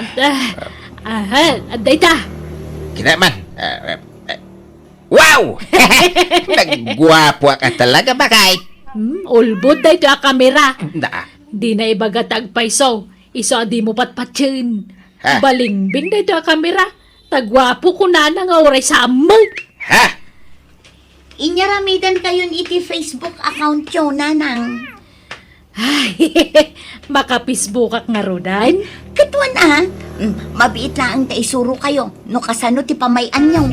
Aday ta. Kinaman. Wow! Nagguwapo ka talaga ba kay? Ulbod day to a kamera. Na. Di na ibagatag paiso. Iso di mo patpatsin. Ha? Balingbing day to a kamera. Tagwapo ko na nga oray sa amag. Ha? Inyaramidan kayon iti Facebook account yo, nanang. Ay, makapisbukak nga rodan. Katuan mabiit na ang taisuro kayo, no kasano ti pamayan nyo.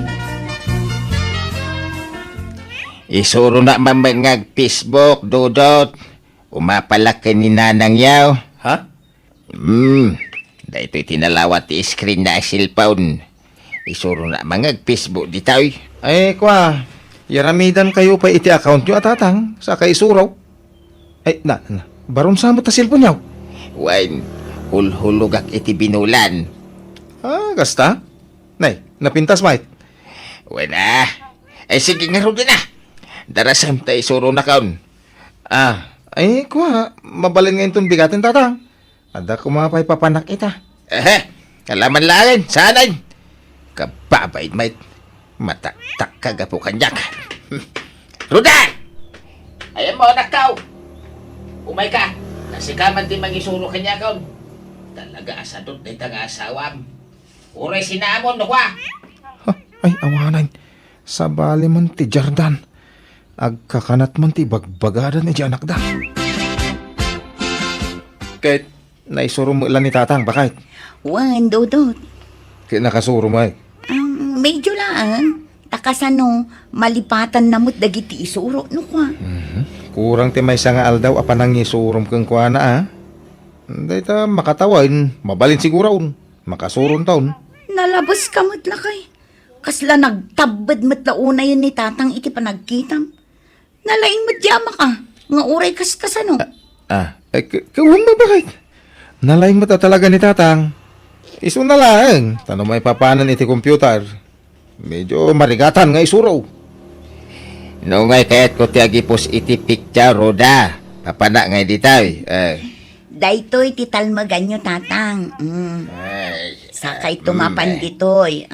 Isuro na mamangag Facebook, Dudot. Umapalaki ni nanang yaw. Ha? Dahito itinalawat ti screen na cellphone. Isuro na mangag Facebook ditoy. Ay, kwa. Yaramidan kayo pa iti account nyo atatang sa kaisuraw. Ay, baron sa mo ta cellphone yaw. Wan, hulhulugak iti binulan. Gasta? Nay, napintas mait. Wala. Ay sige nga rin na. Darasam tayo isuro na kaon. Ay, kwa. Mabalin ngayon itong bigatin tatang. Ada kumapay papanak ita. Kalaman langin, sanay. Kababait, mate. Mataktak ka gapo kanyak. Ruda! Ayan mo, nakaw. Umay ka. Kasi ka man di mangisuro kanya kaon. Talaga asadot na itang asawam. Uray sinamon, no kwa. Ay, awanan. Sa bali man ti Jardan. Agkakanat man ti bagbagadan ni anak da. Kahit naisuro mo ilan ni tatang, bakit? Wan, Dodot. Kaya nakasuro mo eh. Medyo lang. Takasano, malipatan namot dagiti isuro. No kwa? Kurang ti may nga aldaw apanang isurom kang kuha na ah. Dahil ta makatawin, mabalin siguro makasuron taon. Nalabas kamot na kay. Kasla nagtabad mat launa yun ni tatang iti panagkitam. Nalaing madyama ka. Nga uray kasano. Kawang ba bakit? Nalaing mata talaga ni tatang. Iso na lang. Tanong may papanan iti computer. Medyo marigatan nga isuro. No ngay kaya't ko tiagipos iti picture, Roda. Papana ngay ditay. Daytoy titalmagan nyo tatang. Sakay tumapan ditoy.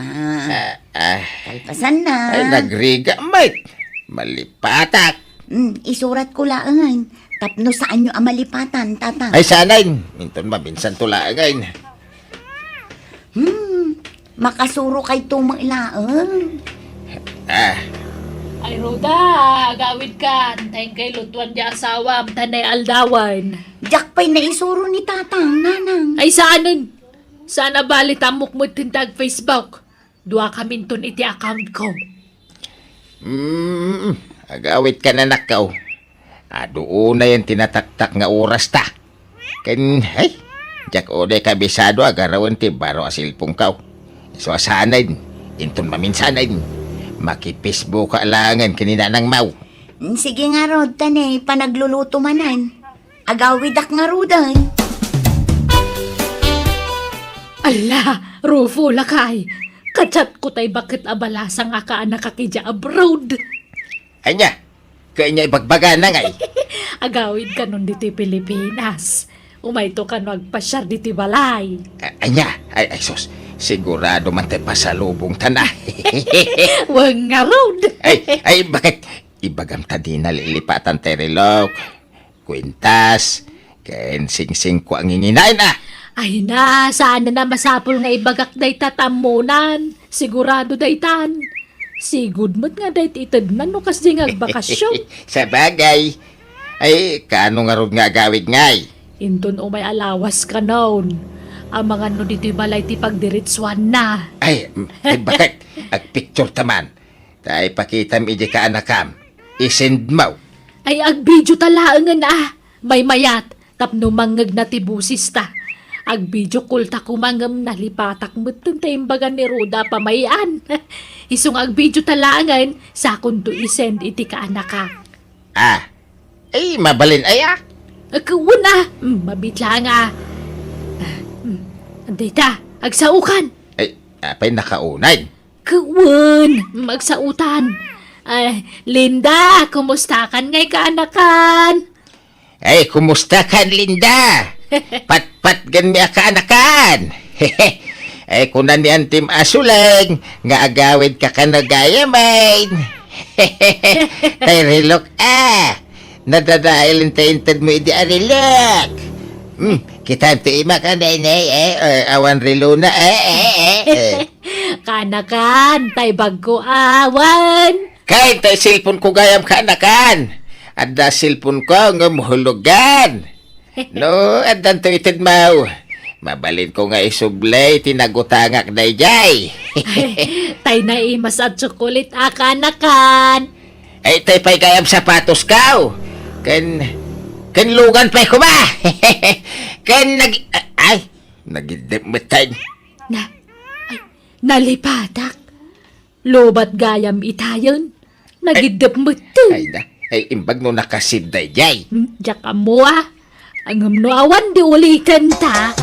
Talpasan na. Ay, nagriga, mate. Malipatak. Isurat ko laangan. Tapno saan nyo ang malipatan, tatang? Ay, sanay. Minton mabinsan tulaangay. Makasuro kay tumang ilaang. Ay, Roda, agawid ka. Antayin kay lutuan di asawam, tanay aldawan. Jakpay na isuro ni tatang, nanang. Ay, saanin? Sana balit amok mo tintag Facebook. Dua kaminton iti account ko. Agawit ka na nakaw. Doon na yan tinataktak nga oras ta. Ay, jak o de kabisado agarawan ti baro asilpong kaw. So asanay, inton maminsanay. Maki-Facebook ka langan kanina ng mau. Sige nga, Rod, tanay, panagluluto manan. Agawidak nga, Rodan. Ala, Rufo lakay. Kachat ko tay bakit abalasa nga ka anak kakidya abroad. Anya, kanya ibagbaga na ngay. Agawid ka nun diti Pilipinas. Umayto ka magpasyar diti balay. Anya, ay sus, sigurado man tayo pasalubong tanah. Wag nga road. ay, bakit? Ibagam ta di nalilipatan tayo relog. Kwintas, ken sing-sing ko ang inginain ah. Ay na, saan na masapol nga ibagak day tatamunan. Sigurado day tan. Sigud mo't nga day titadnan no kasi nga bakasyon. Sa bagay. Ay, kano nga rod nga gawid ngay? Inton o may alawas ka noon. Ang mga no dito balay ti pagdiritswan na. Ay, bakit? Ag picture taman. Tay pakitam iji ka anakam. Isend mo. Ay agbidyo talaangan ah. May mayat. Tapno mangag na ti busis ta. Agbidyo kulta kumangam nalipatak mo imbagan ni Roda pamayan. Isong agbidyo talaangan sa kundo isend iti ka anaka. Ay, mabalin ay ah. Kawan ah. Mabitla nga. Anday ta, agsaukan. Ay, apay nakaunay. Kawan, magsautan. Ay, Linda, kumusta kan ngay ka anakan? Ay, kumusta kan, Linda? Pat-pat gan mi akaanakan. Ay, kunan ni Antim Asuleng, nga agawid ka kanagayaman. Tay rilok nadadailin tayo mo idi arilok. Kita ima ka na awan rilo na Kanakan, tay bago awan. Kahit tay silpon ko gayam kanakan. Adda silpon ko nga muhulugan. No, adan to itid mau. Mabalin ko nga isublay, tinagutangak na ijay. Tay na imas at tsukulit akanakan. Ay, tay pa'y kayam sapatos kaw. Kan lugan pa'y ko ba? Nagidip mo tayo. Nalipatak. Lobat gayam itayon. Nagidip mo to. Ay, imbag no nakasid na ijay. Diyak mo ah. Ang amno awan di ulikan ta.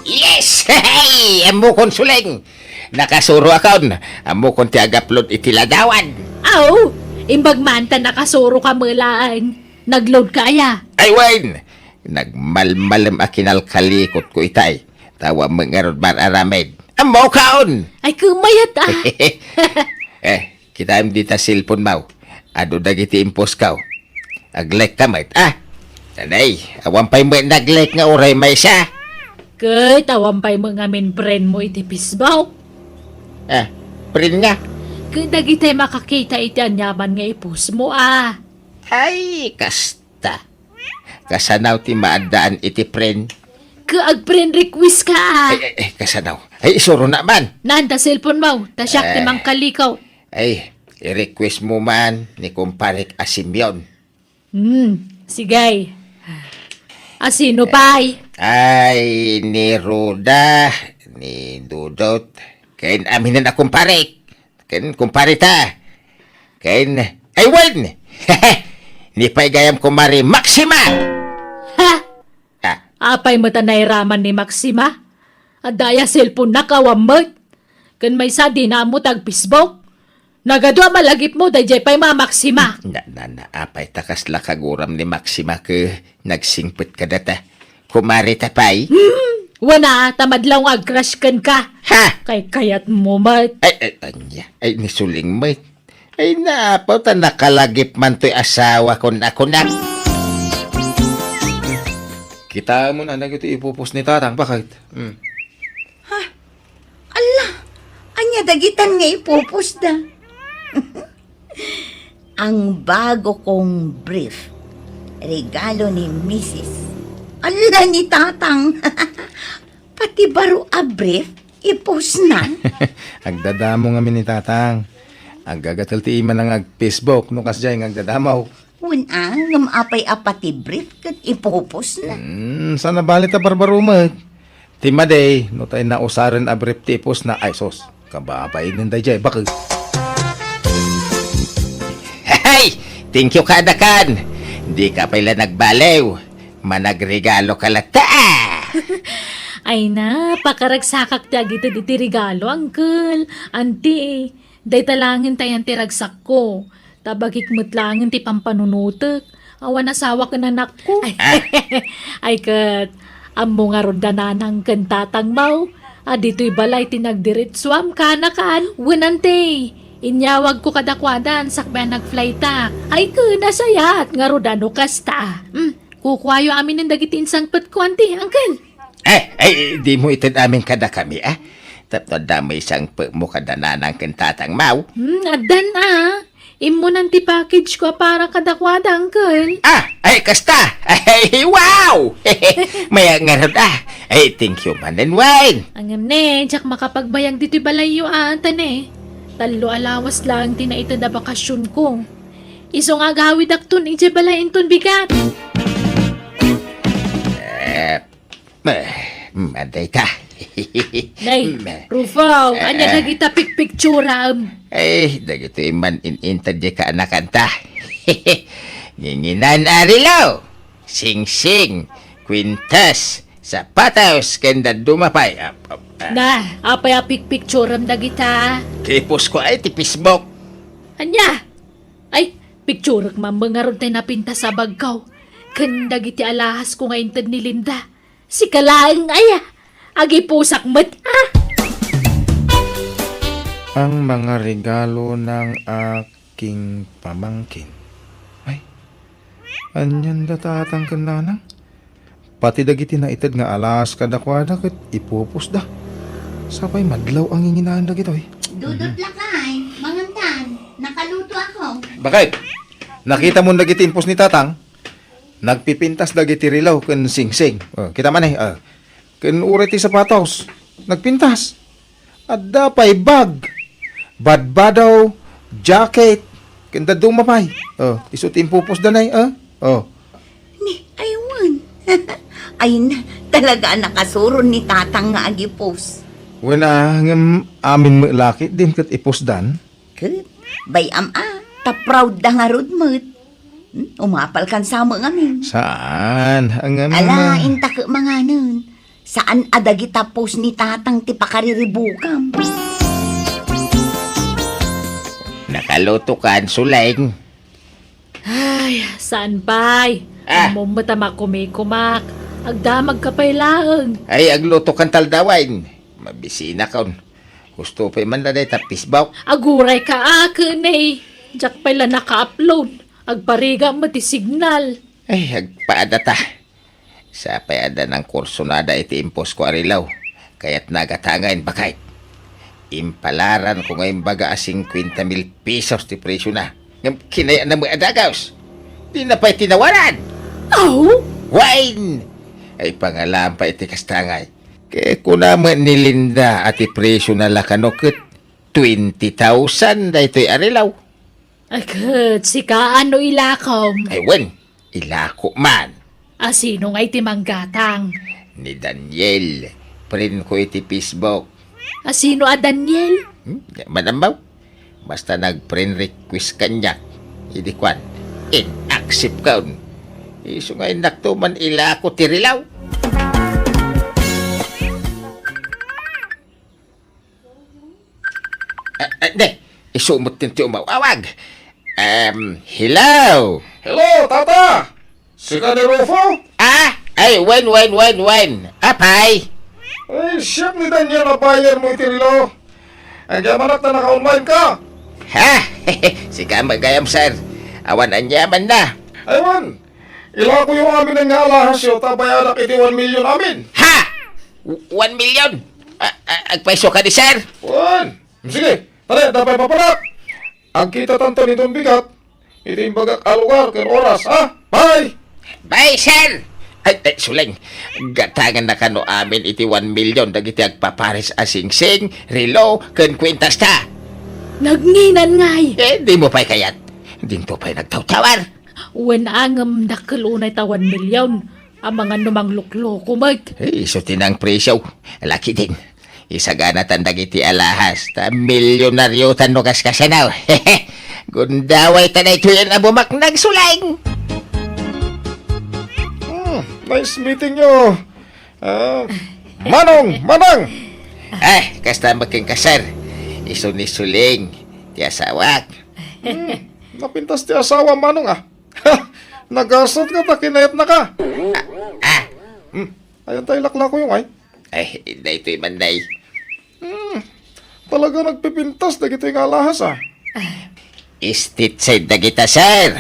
Yes! Hey! Amo kon suleng. Nakasuro akon. Amo kon ti agaplod itiladawan. Aw! Imbag man ta nakasuro ka malaan. Nagload ka aya. Ay, Wayne! Nagmalmalam akinal kalikot ko itay. Tawa mengarod bar aramid. Amo kaon! Ay, kumayat ah. Kita di ta silpon mau. Ado dagiti impos kaw. Aglek kamay. Tanay, awan pa'y mo naglek nga oray may siya. Kay, tawampay mo nga min friend mo iti pisbaw. Prin nga. Kay, dagitay makakita iti anyaman nga ipus mo ah. Ay, kasta. Kasanaw ti maadaan iti prin. Kaag friend request ka ah. Kasanaw. Ay, isuro naman. Nanda cellphone mo, tasyak ti mang kalikaw. Ay, i-request mo man ni kumparik Asimyon. Sigay. Asino pa'y? Ay, ni Ruda, ni Dudot, kain amin na kumparik. Kain kumparita. Kain, ay wan! Ni pa'y gayam kumari Maxima! Ha? Apay mo tanay raman ni Maxima? Adaya cellphone na kawamot. Kan may sa di na mo tag-Facebook. Nagadwa malagip mo, dayjay pa'y ma Maxima. Apay takas lakaguram ni Maxima ke nagsingpit ka data. Kumari tapay. Wana, tamadlaw nga crush kan ka. Ha! Kay kayat mo, mat. Ay, nisuling mo. Ay, naapaw ta nakalagip man to'y asawa ko na ako na. Kita mo na nagito ipupos ni tatang. Bakit? Ala, anya dagitan nga ipupos da. Ang bago kong brief. Regalo ni Mrs. Ala ni tatang. Pati baro a brief, ipos na. Agdadamo nga ni tatang. Ang gagatal ti iman ang ag-Facebook no kasjay ang agdadamaw. Una, ngam apay apati brief kat ipupos na. Sana balit a barbarumat. Ti maday, no tayo na usaran a brief ti ipos na ay sos. Kababay din dayjay. Bakit? Hey! Thank you kadakan. Di ka pala nagbalew. Managregalo ka lata. Ay na, pakaragsakak ti agito diti regalo, uncle. Auntie, day talangin tayo ti ragsak ko. Tabagik mutlangin ti pampanunutek. Awan asawa ka nanak ko. Ay kat, amo nga rodananang kantatang mau. Dito'y balay ti nagdiritswam kanakan. Winante, inyawag ko kadakwadan sakbay nagflyta. Ay ka, nasayat nga rodano kasta. Kukwayo amin ng dagiti insang ko, auntie, uncle. Di mo itad amin kada kami, Tapos damay isang mo kada nanang kantatang mau. Adan Imo nanti package ko para kadakwada, uncle. Ay, kasta! Ay, wow! Maya nga rin, Ay, thank you man and wine. Angam ne, jak makapagbayag dito'y balayo atan Talo alawas lang tinaita na bakasyon ko. Iso nga gawid akton, ije balayin ton bigat. Maday ka. Nay, Rufaw, anya nagita picture. Ay, dagito man in-intad ka anakanta. Ninginan arilaw. Sing-sing. Quintas. Sapatos. Kenda dumapay. Na, apay picture dagita. Tipos ko ay tipisbok. Anya? Ay, picture mamangaron tayo napinta sa bagkaw. Kanda giti alahas ko nga intad ni Linda. Si kalaang agi pusak mat. Ang mga regalo ng aking pamangkin. Ay, anyan da tatang kananang. Pati dagiti na itad nga alas kadakwada kat ipupos da. Sabay madlaw ang inginahan dagito Dudot lakay, mangantan, nakaluto ako. Bakit? Nakita mo dagiti impos ni tatang? Nagpipintas dagiti rilaw ken sing-sing. Kita man ken uret ti sapatos. Nagpintas. Adda pay bag. Badbadaw, jacket, ken dumapay. Isut impupos danay. Ni, aywan. Ay na, talaga nakasuron ni tatang nga agipos. Wala ngam amin mo laki din kat ipos dan. Kat, bayam ta-proud da nga rudmut. Umapal kan sama ngamin. Saan? Ang Ala, inta ka mga nun. Saan adagi tapos ni tatang ti pakariribukam? Nakaluto ka, Suleng. Ay, saan pa'y? Amo matama kumikumak. Agdamag ka pa'y laang. Ay, agluto kang taldawain. Mabisina kaon. Gusto pa man na tapis baw. Aguray ka akin eh. Diyak pa'y la naka-upload. Agpariga mo ti signal. Ay, agpaada ta. Sa payada ng kurso na da iti impos ko arilaw. Kaya't nagatangain bakit. Impalaran ko ngayon baga 50,000 pesos ti presyo na. Ngam kinaya na mo adagaws. Di na pa'y tinawaran. Oh? Wine! Ay pangalam pa iti kastangay. Kaya ko naman ni Linda at presyo na lakanokit 20,000 da ito'y arilaw. Agad, sika ano ilakom? Ay wen, ilako man. Sino nga iti manggatang? Ni Daniel. Print ko iti Facebook. Sino a Daniel? Manambaw. Basta nag-friend request kanya. Hindi kwan. In-accept kaun. Iso nga inakto man ilako tirilaw. Hindi. Isumot din ti umawawag. Hello. Hello, tata! Si ka ni Rufo? Ay, when. Apay. Ay, siyam ni Daniel na buyer mo itirilo. Ang yamanak na naka-online ka. Ha? Si ka magayam, sir. Awan ang yaman na. Aywan, ilako yung amin ng alahas yun, tabayadak iti 1 million amin. Ha? 1 million? Agpaiso ka ni sir? Wan, sige, tali, dapat papalat. Ang kita tanto nitong bigat, iti bagak alugar ken oras, ha? Bye! Bye, sir! Ay, suling. Gatangan na kano amin iti 1 million dagiti agpapares asing-sing, relo, ken kwintas ta. Nagninan ngay. Di mo pa'y kayat. Dinto pa'y nagtawtawar. Wen angam nakalunay ta 1 million. Ang mga numang lukloko mag. Iso tinang presyo. Laki din. Isagana tandag iti alahas. Ta milyonaryo tanugas kasanaw. Gundaway tanay tuyan na bumak nagsulang. Nice meeting nyo. Manang! Kasta magking kasar. Iso ni Suling. Ti asawak. Napintas ti asawa, Manong, ah. Nagasot ka ta, kinayat na ka. Ayan tayo lakla ko yung ay. Ay, hindi ito'y manday. Talaga nagpipintas, dagito yung alahas, ah. Istit side na kita, sir.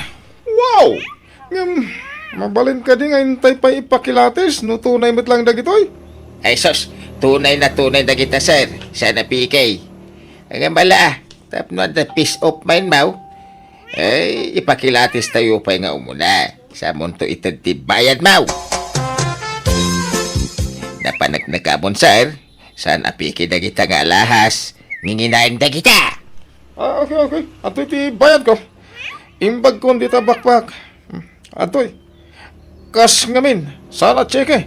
Wow! Mabalin ka din ngayon tayo pa ipakilates, no tunay mo't lang dagitoy. Ay, sos, tunay na kita, sir. Sana PK. Ang bala, tapno the peace of mind, mau. Ay, ipakilates tayo pa nga umuna. Sa munto itagtibayad, mau. Napanagnagamon, sir. Sana PK na kita nga alahas. Nginginain na kita. Okay. Ato'y ti bayad ko. Imbag ko hindi ta bakbak. Ato'y. Kas ngamin. Sana cheque.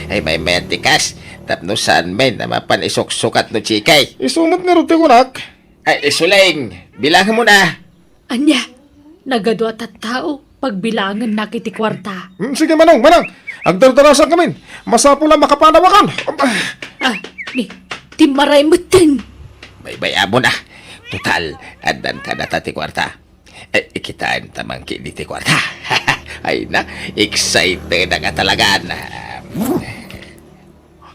Ay, may mentikas. Tapno saan men na mapanisok-sukat no chikay. Isumot nga ruti ko nak. Ay, Suling, bilangan mo na. Anya, nagadwa at tao. Pagbilangan na kiti kwarta. Sige, Manong. Agdardarasan kami. Masapo lang makapanawakan. Timaray mo din. Bayabo na. Total, adan ka na tati kwarta. Ikitaan tamang kiniti kwarta. Ay na, excited na ka talaga na.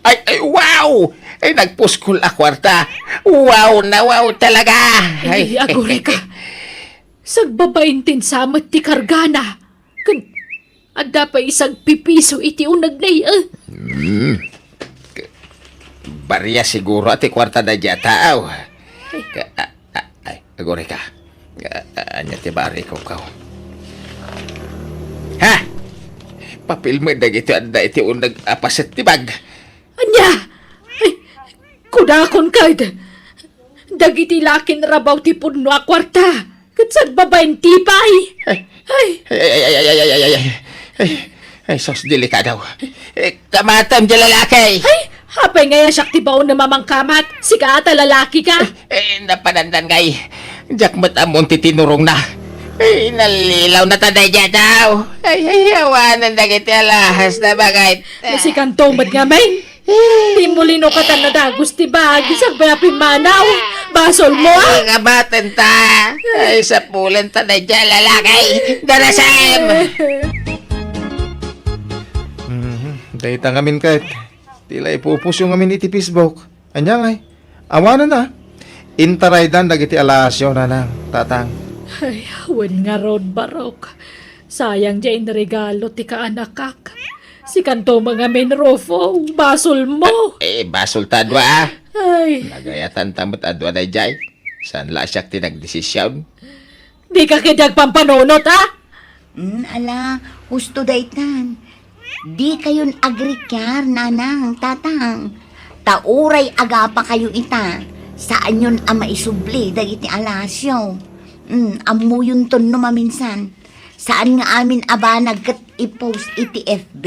Ay, wow! Ay, nagpuskul a kwarta. Wow na wow talaga. Ay, agure ka. Sagbabaintin samat ti kargana. Adda pa isang pipiso iti unag na Barya siguro ati kwarta na dya tao. Ay, agure ka. Anya ti bari ko. Ha? Papil mo dagiti anda iti unag apaset ti bag. Anya! Ay, kudakon kad. Dagiti lakin rabaw ti puno a kwarta. Katsan babaeng tipay. Ay, sos delikadaw. Kamatam dyan lalaki. Ay, hapay ngayon siya tibaw na mamangkamat. Sika ata lalaki ka. Napanandan kay. Diyak mat amon titinurong na. Nalilaw na taday dyan daw. Awanan na kita alahas na bagay. Nasikan tomad nga may. Di mo lino ka na dagos ti bag. Isang bayapin manaw. basol mo ah! Ay, kabatan ta. Ay, sa pulan ta na dyan, lalaki. Darasam! Dahita ngamin kahit. Tila ipupus yung ngamin iti Facebook. Anyang ay. Awanan na. Intaraydan dagiti alasyo na nang tatang. Ay, wen nga road barok. Sayang dyan regalo ti kaanakak. Si kanto mga menrofo, basol mo. Basol ta adwa ah. Ay, Nagayatan tamot adwa na dyan. Saan la siya tinagdesisyon? di ka kidag pampanunot ah. Ala, gusto daytan. Di kayon agrikar, nanang, tatang. Tauray aga pa kayo ita. Saan yun ang maisubli dagiti alasyo? Amo yun ton no maminsan. Saan nga amin aba nagkat i-post iti FB?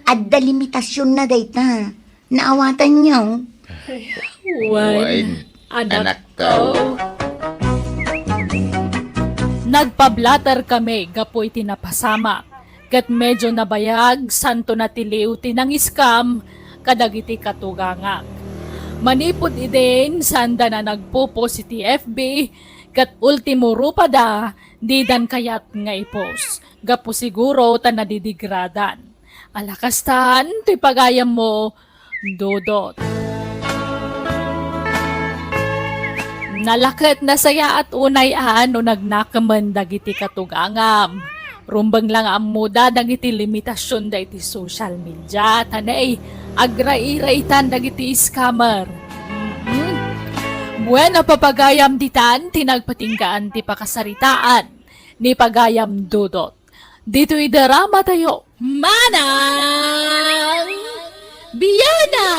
Adda limitasyon na dayta. Naawatan niyo. Wen, anak ko. Nagpablatter kami gapoy tinapasama. Kat medyo nabayag santo na tiliw tinang scam kadagiti katugangak. Manipod idin sanda na nagpupos iti FB kat ultimo rupada di dan kayat nga ipos. Gapo siguro ta nadidigradan. Alakastan ti pagayam mo dudot. Nalakat na saya at unay no nagnakaman dagiti katugangam. Rumbang lang ang muda dagiti limitasyon da iti social media. Tanay, agra-iraitan dagiti scammer. Buena papagayam ditan, tinagpatinggaan ti pakasaritaan ni pagayam dudot. Dito idarama tayo. Manang Biyana!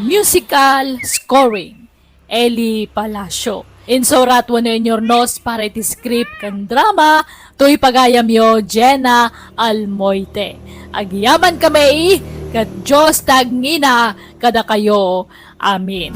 Musical scoring. Eli Palacio. Insurat wano inyornos para iti script kan drama, tuy pagayam yo Jenna Almoite. Agyaman kami, kat Diyos tagngina, kada kayo. Amin.